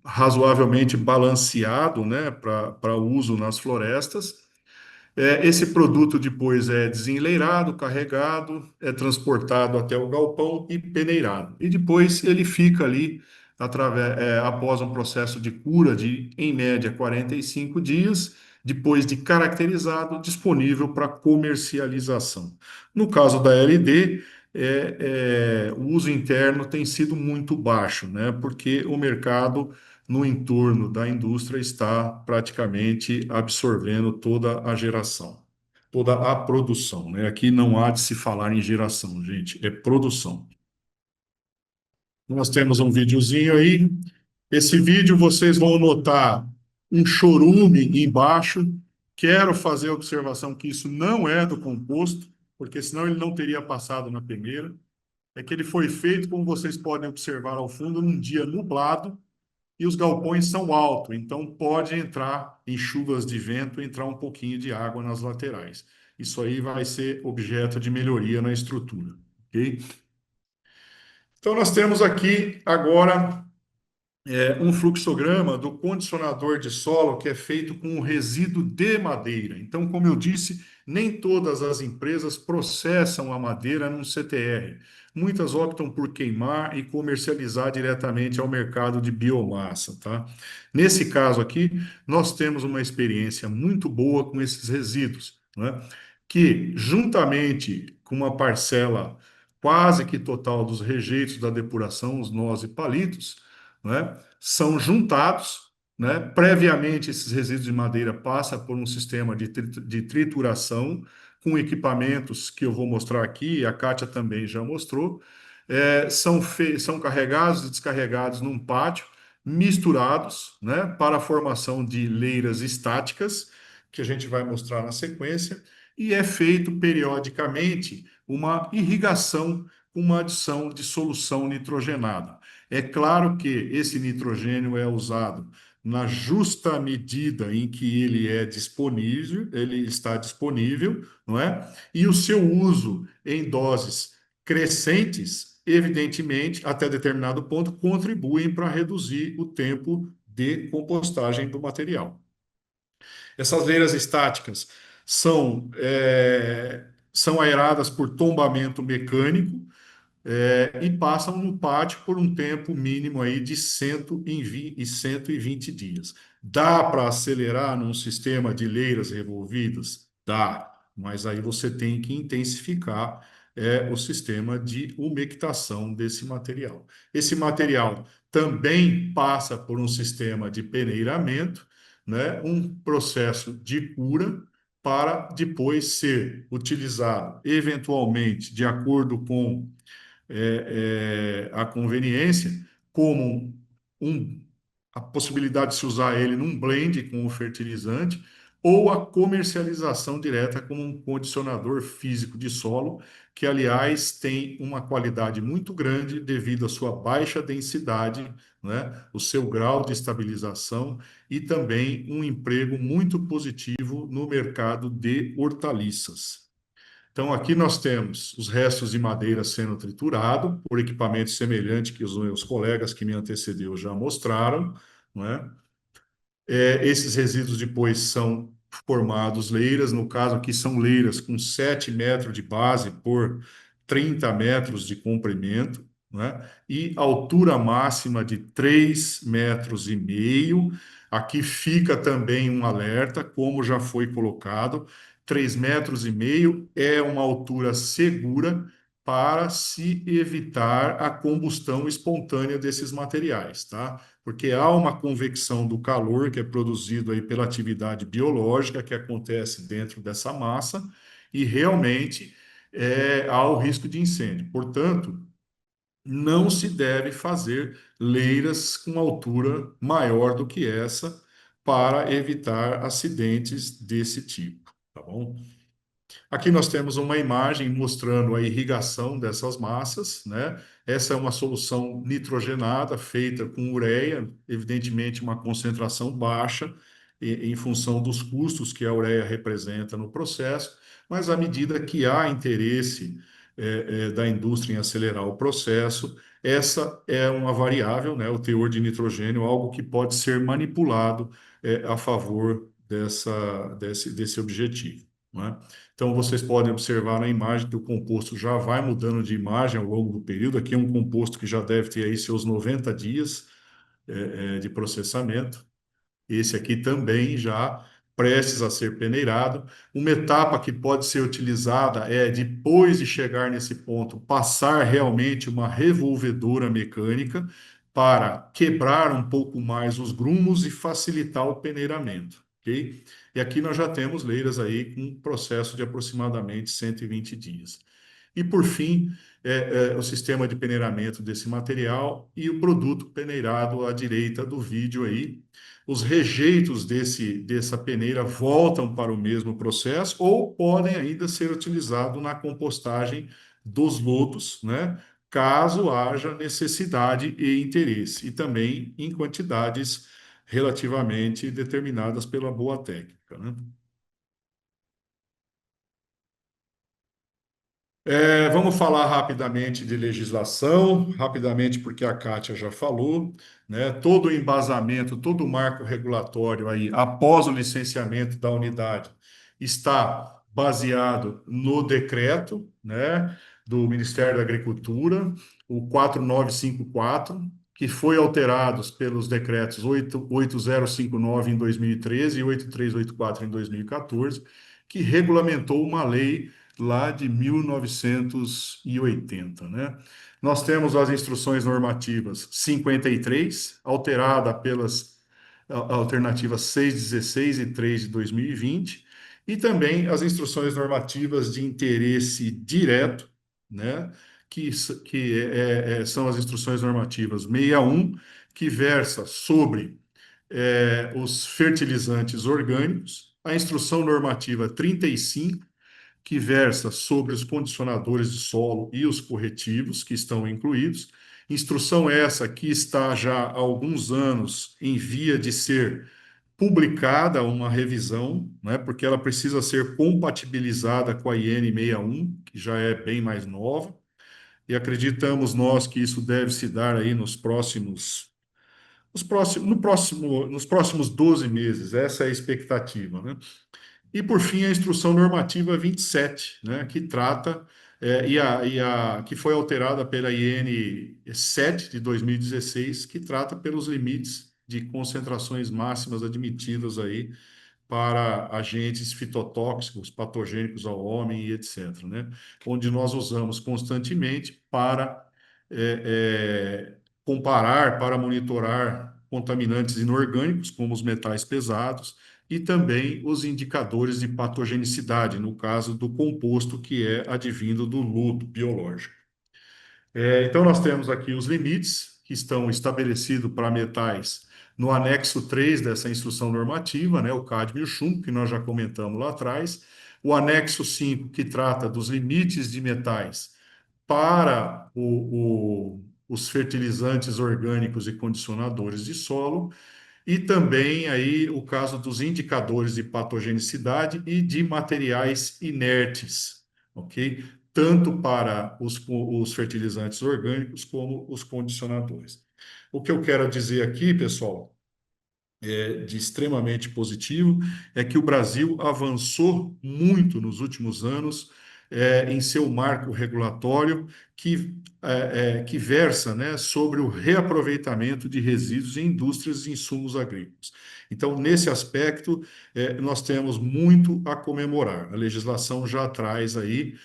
razoavelmente balanceado, né, para uso nas florestas. Esse produto depois é desenleirado, carregado, é transportado até o galpão e peneirado. E depois ele fica ali, após um processo de cura de, em média, 45 dias, depois de caracterizado, disponível para comercialização. No caso da LD, o uso interno tem sido muito baixo, né? Porque o mercado no entorno da indústria está praticamente absorvendo toda a geração, toda a produção, né? Aqui não há de se falar em geração, gente, é produção. Nós temos um videozinho aí. Esse vídeo vocês vão notar um chorume embaixo. Quero fazer a observação que isso não é do composto, porque senão ele não teria passado na peneira. É que ele foi feito, como vocês podem observar ao fundo, num dia nublado, e os galpões são altos, então pode entrar em chuvas de vento, entrar um pouquinho de água nas laterais. Isso aí vai ser objeto de melhoria na estrutura, ok? Então nós temos aqui agora um fluxograma do condicionador de solo que é feito com resíduo de madeira. Então, como eu disse, nem todas as empresas processam a madeira num CTR. Muitas optam por queimar e comercializar diretamente ao mercado de biomassa, tá? Nesse caso aqui, nós temos uma experiência muito boa com esses resíduos, né? Que, juntamente com uma parcela quase que total dos rejeitos da depuração, os nós e palitos, né, são juntados, né, previamente esses resíduos de madeira passam por um sistema de trituração com equipamentos que eu vou mostrar aqui, a Kátia também já mostrou, são carregados e descarregados num pátio, misturados, né, para a formação de leiras estáticas, que a gente vai mostrar na sequência, e é feito periodicamente uma irrigação com uma adição de solução nitrogenada. É claro que esse nitrogênio é usado na justa medida em que ele é disponível, ele está disponível, não é? E o seu uso em doses crescentes, evidentemente, até determinado ponto, contribuem para reduzir o tempo de compostagem do material. Essas leiras estáticas são aeradas por tombamento mecânico, e passam no pátio por um tempo mínimo aí de 120 dias. Dá para acelerar num sistema de leiras revolvidas? Dá, mas aí você tem que intensificar o sistema de umectação desse material. Esse material também passa por um sistema de peneiramento, né, um processo de cura, para depois ser utilizado, eventualmente, de acordo com a conveniência, como um, a possibilidade de se usar ele num blend com o fertilizante, ou a comercialização direta como um condicionador físico de solo, que, aliás, tem uma qualidade muito grande devido à sua baixa densidade, né, o seu grau de estabilização e também um emprego muito positivo no mercado de hortaliças. Então, aqui nós temos os restos de madeira sendo triturado por equipamento semelhante que os meus colegas que me antecedeu já mostraram, não é? Esses resíduos depois são formados leiras, no caso aqui são leiras com 7 metros de base por 30 metros de comprimento, né? E altura máxima de 3,5 metros. Aqui fica também um alerta, como já foi colocado, 3,5 metros é uma altura segura para se evitar a combustão espontânea desses materiais, tá? Porque há uma convecção do calor que é produzido aí pela atividade biológica que acontece dentro dessa massa e realmente há o risco de incêndio. Portanto, não se deve fazer leiras com altura maior do que essa para evitar acidentes desse tipo, tá bom? Aqui nós temos uma imagem mostrando a irrigação dessas massas, né? Essa é uma solução nitrogenada feita com ureia, evidentemente uma concentração baixa em função dos custos que a ureia representa no processo, mas à medida que há interesse da indústria em acelerar o processo, essa é uma variável, né? O teor de nitrogênio, algo que pode ser manipulado a favor desse objetivo, né? Então, vocês podem observar na imagem que o composto já vai mudando de imagem ao longo do período. Aqui é um composto que já deve ter aí seus 90 dias de processamento. Esse aqui também já prestes a ser peneirado. Uma etapa que pode ser utilizada é, depois de chegar nesse ponto, passar realmente uma revolvedora mecânica para quebrar um pouco mais os grumos e facilitar o peneiramento, ok? E aqui nós já temos leiras aí com um processo de aproximadamente 120 dias. E, por fim, o sistema de peneiramento desse material e o produto peneirado à direita do vídeo aí. Os rejeitos dessa peneira voltam para o mesmo processo ou podem ainda ser utilizados na compostagem dos lodos, né? Caso haja necessidade e interesse, e também em quantidades relativamente determinadas pela boa técnica, né? Vamos falar rapidamente de legislação, rapidamente porque a Kátia já falou, né? Todo o embasamento, todo o marco regulatório aí, após o licenciamento da unidade, está baseado no decreto, né, do Ministério da Agricultura, o 4954, que foi alterado pelos decretos 8059 em 2013 e 8384 em 2014, que regulamentou uma lei lá de 1980, né? Nós temos as instruções normativas 53, alterada pelas alternativas 616 e 3 de 2020, e também as instruções normativas de interesse direto, né? Que são as instruções normativas 61, que versa sobre os fertilizantes orgânicos, a instrução normativa 35, que versa sobre os condicionadores de solo e os corretivos que estão incluídos. Instrução essa que está já há alguns anos em via de ser publicada uma revisão, né, porque ela precisa ser compatibilizada com a IN 61, que já é bem mais nova, e acreditamos nós que isso deve se dar aí nos próximos 12 meses, essa é a expectativa, né? E, por fim, a instrução normativa 27, né, que trata, que foi alterada pela IN 7 de 2016, que trata pelos limites de concentrações máximas admitidas aí para agentes fitotóxicos, patogênicos ao homem e etc., né? Onde nós usamos constantemente para comparar, para monitorar contaminantes inorgânicos, como os metais pesados, e também os indicadores de patogenicidade, no caso do composto que é advindo do luto biológico. Então, nós temos aqui os limites que estão estabelecidos para metais no anexo 3 dessa instrução normativa, né, o cádmio e o chumbo, que nós já comentamos lá atrás, o anexo 5, que trata dos limites de metais para os fertilizantes orgânicos e condicionadores de solo, e também aí o caso dos indicadores de patogenicidade e de materiais inertes, ok? Tanto para os fertilizantes orgânicos como os condicionadores. O que eu quero dizer aqui, pessoal, de extremamente positivo, é que o Brasil avançou muito nos últimos anos em seu marco regulatório que versa, né, sobre o reaproveitamento de resíduos em indústrias e insumos agrícolas. Então, nesse aspecto, nós temos muito a comemorar. A legislação já traz aí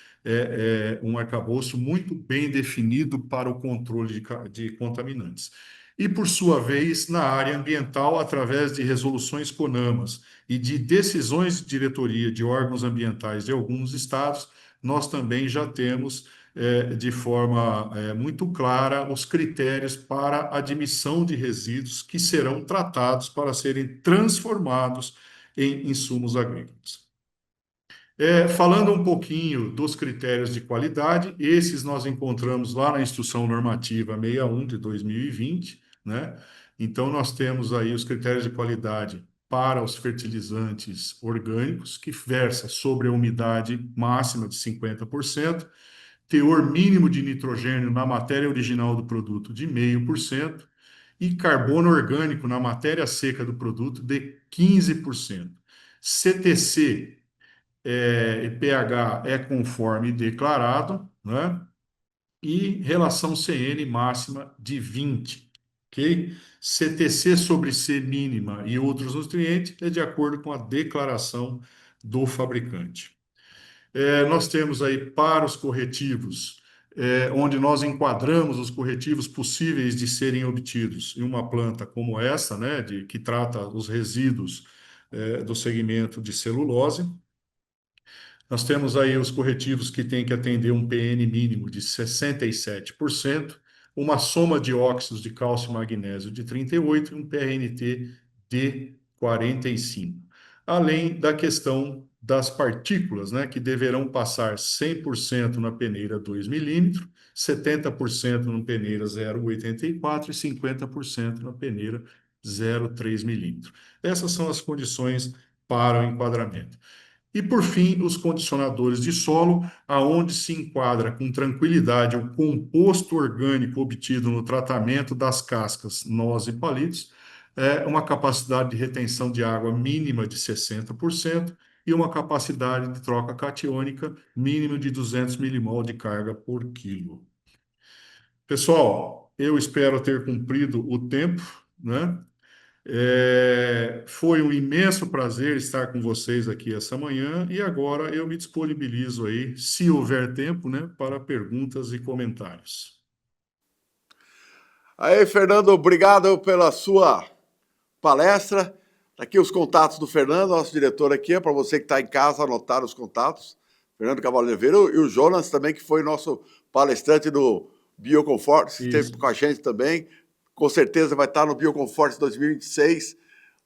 um arcabouço muito bem definido para o controle de contaminantes. E, por sua vez, na área ambiental, através de resoluções CONAMAs e de decisões de diretoria de órgãos ambientais de alguns estados, nós também já temos, de forma muito clara, os critérios para admissão de resíduos que serão tratados para serem transformados em insumos agrícolas. Falando um pouquinho dos critérios de qualidade, esses nós encontramos lá na Instrução Normativa 61 de 2020, né? Então, nós temos aí os critérios de qualidade para os fertilizantes orgânicos, que versa sobre a umidade máxima de 50%, teor mínimo de nitrogênio na matéria original do produto de 0,5% e carbono orgânico na matéria seca do produto de 15%. CTC e pH é conforme declarado, né? E relação CN máxima de 20, ok? CTC sobre C mínima e outros nutrientes é de acordo com a declaração do fabricante. Nós temos aí para os corretivos, onde nós enquadramos os corretivos possíveis de serem obtidos em uma planta como essa, né, que trata os resíduos do segmento de celulose. Nós temos aí os corretivos que têm que atender um PN mínimo de 67%, uma soma de óxidos de cálcio e magnésio de 38% e um PRNT de 45%. Além da questão das partículas, né, que deverão passar 100% na peneira 2 milímetros, 70% na peneira 0,84 e 50% na peneira 0,3 milímetros. Essas são as condições para o enquadramento. E, por fim, os condicionadores de solo, aonde se enquadra com tranquilidade o composto orgânico obtido no tratamento das cascas, nós e palitos, uma capacidade de retenção de água mínima de 60% e uma capacidade de troca catiônica mínima de 200 milimol de carga por quilo. Pessoal, eu espero ter cumprido o tempo, né? Foi um imenso prazer estar com vocês aqui essa manhã e agora eu me disponibilizo aí, se houver tempo, né, para perguntas e comentários.
Aí, Fernando, obrigado pela sua palestra. Aqui os contatos do Fernando, nosso diretor aqui, para você que está em casa anotar os contatos. Fernando Cavallo Oliveira e o Jonas também, que foi nosso palestrante do Bioconforte, esteve com a gente também. Com certeza vai estar no Bioconforte 2026,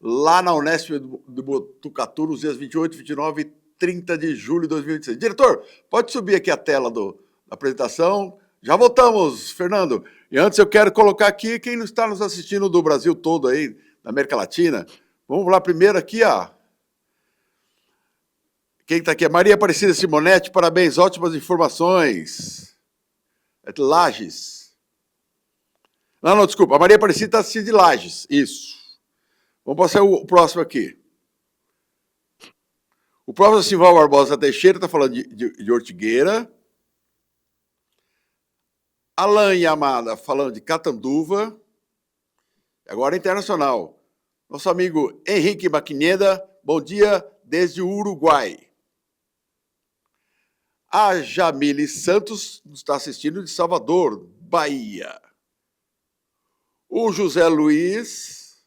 lá na Unesp do Botucatu, nos dias 28, 29 e 30 de julho de 2026. Diretor, pode subir aqui a tela da apresentação. Já voltamos, Fernando. E antes eu quero colocar aqui quem não está nos assistindo do Brasil todo aí, da América Latina. Vamos lá primeiro aqui, ó. Quem está aqui? Maria Aparecida Simonetti, parabéns, ótimas informações. É de Lages. Não, desculpa. A Maria Aparecida está assistindo de Lages. Isso. Vamos passar o próximo aqui. O próximo Simval Barbosa Teixeira está falando de Ortigueira. Alan Yamada falando de Catanduva. Agora internacional. Nosso amigo Henrique Maquineda, bom dia desde o Uruguai. A Jamile Santos nos está assistindo de Salvador, Bahia. O José Luiz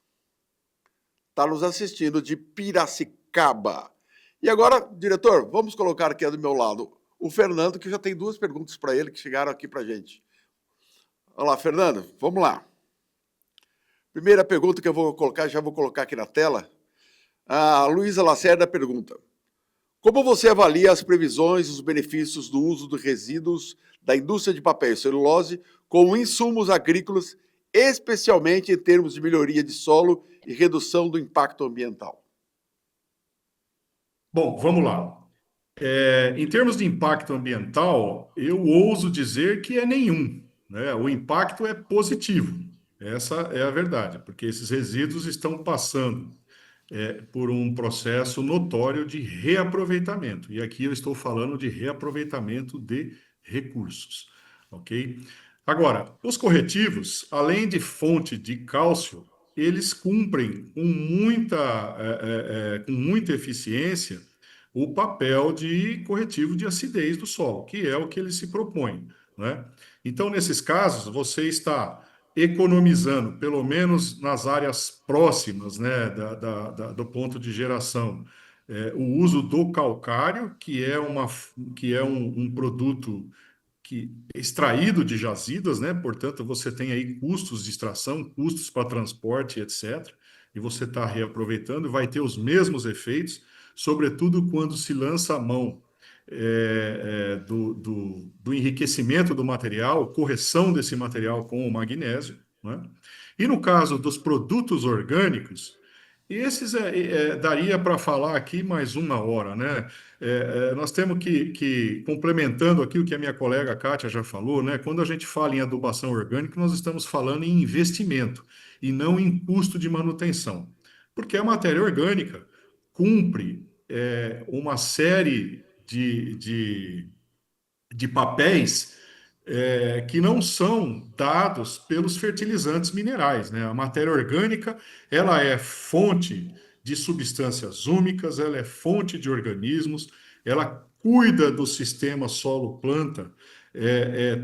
está nos assistindo de Piracicaba. E agora, diretor, vamos colocar aqui do meu lado o Fernando, que já tem duas perguntas para ele que chegaram aqui para a gente. Olá, Fernando, vamos lá. Primeira pergunta que eu vou colocar, já vou colocar aqui na tela. A Luísa Lacerda pergunta: como você avalia as previsões e os benefícios do uso de resíduos da indústria de papel e celulose como insumos agrícolas, especialmente em termos de melhoria de solo e redução do impacto ambiental?
Bom, vamos lá. Em termos de impacto ambiental, eu ouso dizer que é nenhum, né? O impacto é positivo, essa é a verdade, porque esses resíduos estão passando por um processo notório de reaproveitamento. E aqui eu estou falando de reaproveitamento de recursos, ok? Agora, os corretivos, além de fonte de cálcio, eles cumprem com muita eficiência o papel de corretivo de acidez do solo, que é o que ele se propõe, né? Então, nesses casos, você está economizando, pelo menos nas áreas próximas, né, do ponto de geração, o uso do calcário, que é um produto que extraído de jazidas, né? Portanto, você tem aí custos de extração, custos para transporte, etc. E você está reaproveitando e vai ter os mesmos efeitos, sobretudo quando se lança a mão do enriquecimento do material, correção desse material com o magnésio, né? E no caso dos produtos orgânicos, esses daria para falar aqui mais uma hora, né? Nós temos complementando aqui o que a minha colega Kátia já falou, né? Quando a gente fala em adubação orgânica, nós estamos falando em investimento e não em custo de manutenção. Porque a matéria orgânica cumpre uma série de papéis que não são dados pelos fertilizantes minerais, né? A matéria orgânica, ela é fonte de substâncias úmicas, ela é fonte de organismos, ela cuida do sistema solo-planta,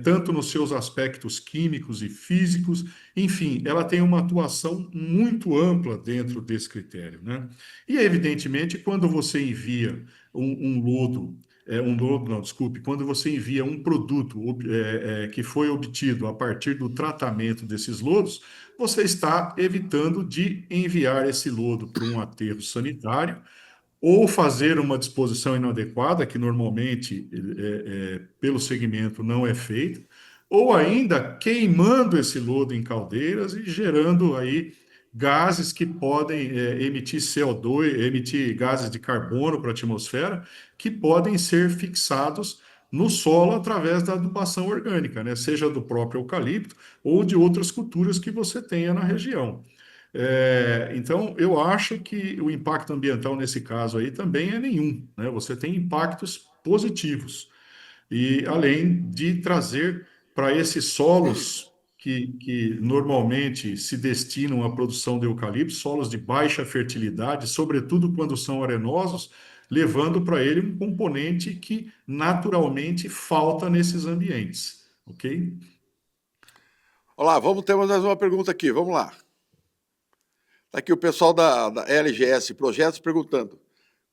tanto nos seus aspectos químicos e físicos, enfim, ela tem uma atuação muito ampla dentro desse critério, né? E, evidentemente, quando você envia um lodo não, desculpe, quando você envia um produto que foi obtido a partir do tratamento desses lodos, você está evitando de enviar esse lodo para um aterro sanitário ou fazer uma disposição inadequada, que normalmente, pelo segmento, não é feita, ou ainda queimando esse lodo em caldeiras e gerando aí gases que podem emitir CO2, emitir gases de carbono para a atmosfera, que podem ser fixados no solo através da adubação orgânica, né? Seja do próprio eucalipto ou de outras culturas que você tenha na região. Então, eu acho que o impacto ambiental nesse caso aí também é nenhum, né? Você tem impactos positivos. E além de trazer para esses solos que normalmente se destinam à produção de eucalipto, solos de baixa fertilidade, sobretudo quando são arenosos, levando para ele um componente que naturalmente falta nesses ambientes, ok?
Olá, vamos ter mais uma pergunta aqui, vamos lá. Está aqui o pessoal da LGS Projetos perguntando: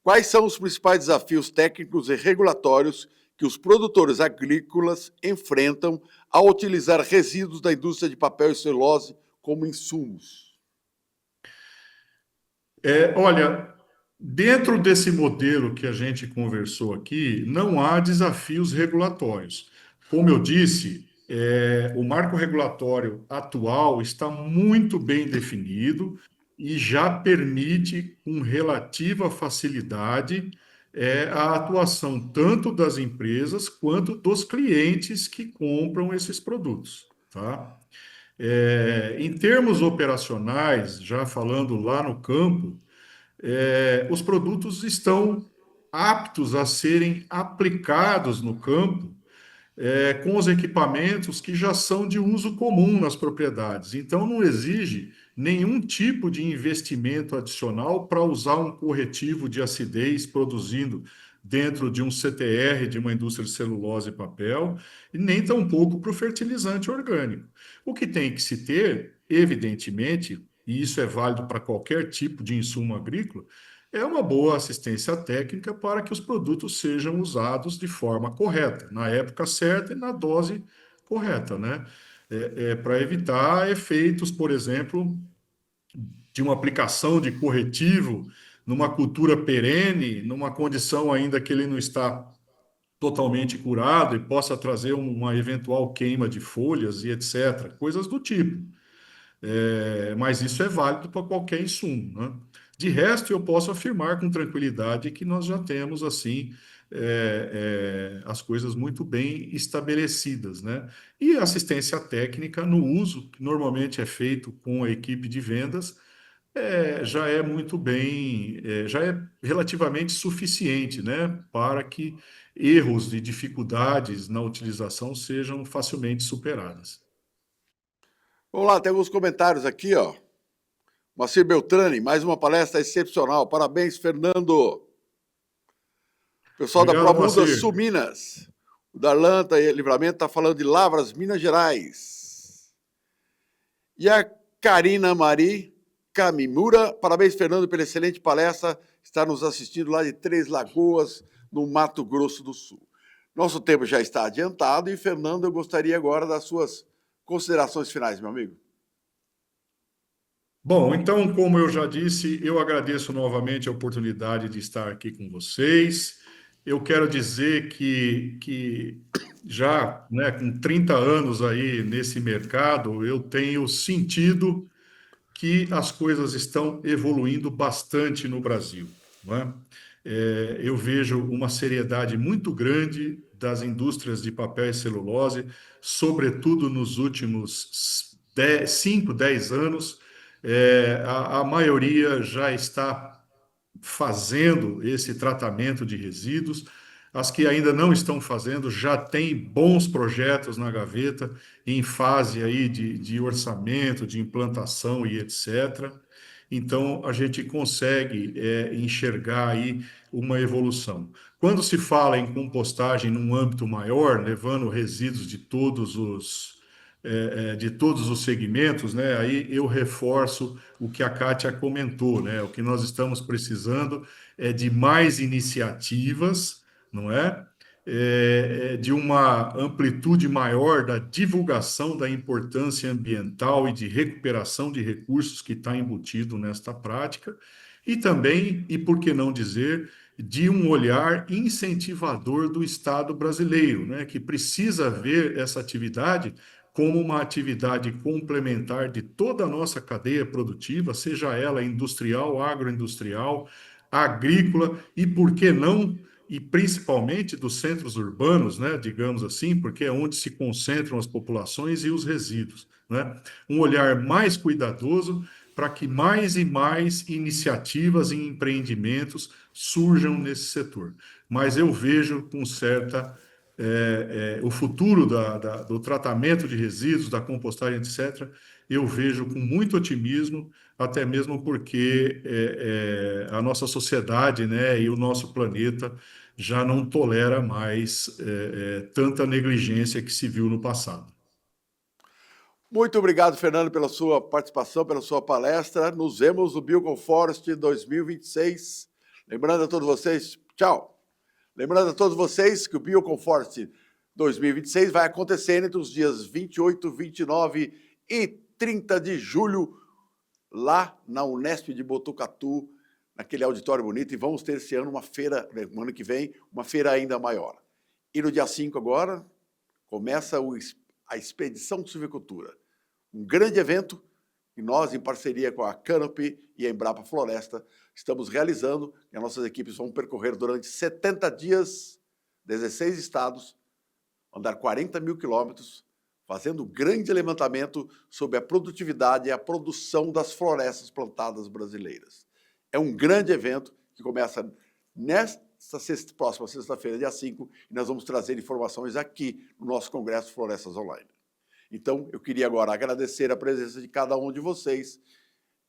quais são os principais desafios técnicos e regulatórios que os produtores agrícolas enfrentam ao utilizar resíduos da indústria de papel e celulose como insumos?
Olha, dentro desse modelo que a gente conversou aqui, não há desafios regulatórios. Como eu disse, o marco regulatório atual está muito bem definido e já permite, com relativa facilidade, a atuação tanto das empresas quanto dos clientes que compram esses produtos, tá? Em termos operacionais, já falando lá no campo, os produtos estão aptos a serem aplicados no campo com os equipamentos que já são de uso comum nas propriedades. Então, não exige nenhum tipo de investimento adicional para usar um corretivo de acidez produzindo dentro de um CTR de uma indústria de celulose e papel, e nem tampouco para o fertilizante orgânico. O que tem que se ter, evidentemente, e isso é válido para qualquer tipo de insumo agrícola, é uma boa assistência técnica para que os produtos sejam usados de forma correta, na época certa e na dose correta, né? Para evitar efeitos, por exemplo, de uma aplicação de corretivo numa cultura perene, numa condição ainda que ele não está totalmente curado e possa trazer uma eventual queima de folhas e etc. Coisas do tipo. Mas isso é válido para qualquer insumo, né? De resto, eu posso afirmar com tranquilidade que nós já temos assim as coisas muito bem estabelecidas, né? E a assistência técnica no uso, que normalmente é feito com a equipe de vendas, já é muito bem, já é relativamente suficiente, né, para que erros e dificuldades na utilização sejam facilmente superadas.
Vamos lá, tem alguns comentários aqui, ó. Moacir Beltrame, mais uma palestra excepcional. Parabéns, Fernando. Pessoal da
Obrigado,
Promuda
Moacir.
Sul Minas. O Darlan Livramento está falando de Lavras, Minas Gerais. E a Karina Mari Kamimura. Parabéns, Fernando, pela excelente palestra. Está nos assistindo lá de Três Lagoas, no Mato Grosso do Sul. Nosso tempo já está adiantado e, Fernando, eu gostaria agora das suas considerações finais, meu amigo.
Bom, então, como eu já disse, eu agradeço novamente a oportunidade de estar aqui com vocês. Eu quero dizer que já, né, com 30 anos aí nesse mercado, eu tenho sentido que as coisas estão evoluindo bastante no Brasil, não é? Eu vejo uma seriedade muito grande das indústrias de papel e celulose, sobretudo nos últimos 5, 10 anos. A maioria já está fazendo esse tratamento de resíduos. As que ainda não estão fazendo já têm bons projetos na gaveta, em fase aí de orçamento, de implantação e etc. Então, a gente consegue enxergar aí uma evolução. Quando se fala em compostagem num âmbito maior, levando resíduos de todos os segmentos, né? Aí eu reforço o que a Kátia comentou, né? O que nós estamos precisando é de mais iniciativas, não é? De uma amplitude maior da divulgação da importância ambiental e de recuperação de recursos que está embutido nesta prática, e também, e por que não dizer, de um olhar incentivador do Estado brasileiro, né, que precisa ver essa atividade como uma atividade complementar de toda a nossa cadeia produtiva, seja ela industrial, agroindustrial, agrícola e, por que não, e principalmente dos centros urbanos, né, digamos assim, porque é onde se concentram as populações e os resíduos, né? Um olhar mais cuidadoso para que mais e mais iniciativas e empreendimentos surjam nesse setor. Mas eu vejo com certa o futuro do tratamento de resíduos, da compostagem, etc., eu vejo com muito otimismo, até mesmo porque a nossa sociedade, né, e o nosso planeta já não tolera mais tanta negligência que se viu no passado.
Muito obrigado, Fernando, pela sua participação, pela sua palestra. Nos vemos no Bioconforest 2026. Lembrando a todos vocês, tchau. Lembrando a todos vocês que o Bioconforest 2026 vai acontecer entre os dias 28, 29 e 30 de julho, lá na Unesp de Botucatu, naquele auditório bonito, e vamos ter esse ano uma feira, no ano que vem, uma feira ainda maior. E no dia 5 agora, começa a Expedição de Silvicultura, um grande evento que nós, em parceria com a Canopy e a Embrapa Floresta, estamos realizando, e as nossas equipes vão percorrer durante 70 dias, 16 estados, andar 40 mil quilômetros, fazendo grande levantamento sobre a produtividade e a produção das florestas plantadas brasileiras. É um grande evento que começa próxima sexta-feira, dia 5, e nós vamos trazer informações aqui no nosso Congresso Florestas Online. Então, eu queria agora agradecer a presença de cada um de vocês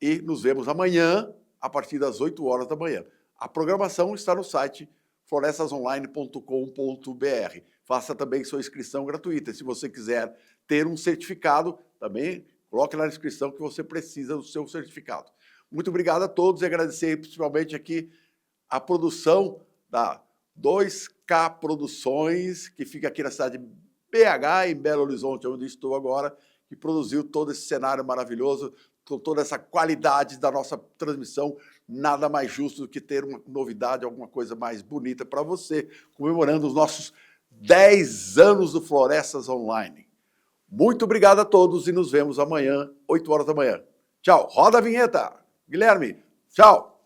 e nos vemos amanhã, a partir das 8 horas da manhã. A programação está no site florestasonline.com.br. Faça também sua inscrição gratuita. Se você quiser ter um certificado, também coloque na inscrição que você precisa do seu certificado. Muito obrigado a todos e agradecer principalmente aqui a produção da 2K Produções, que fica aqui na cidade de BH, em Belo Horizonte, onde estou agora, que produziu todo esse cenário maravilhoso, com toda essa qualidade da nossa transmissão. Nada mais justo do que ter uma novidade, alguma coisa mais bonita para você, comemorando os nossos 10 anos do Florestas Online. Muito obrigado a todos e nos vemos amanhã, 8 horas da manhã. Tchau. Roda a vinheta. Guilherme, tchau.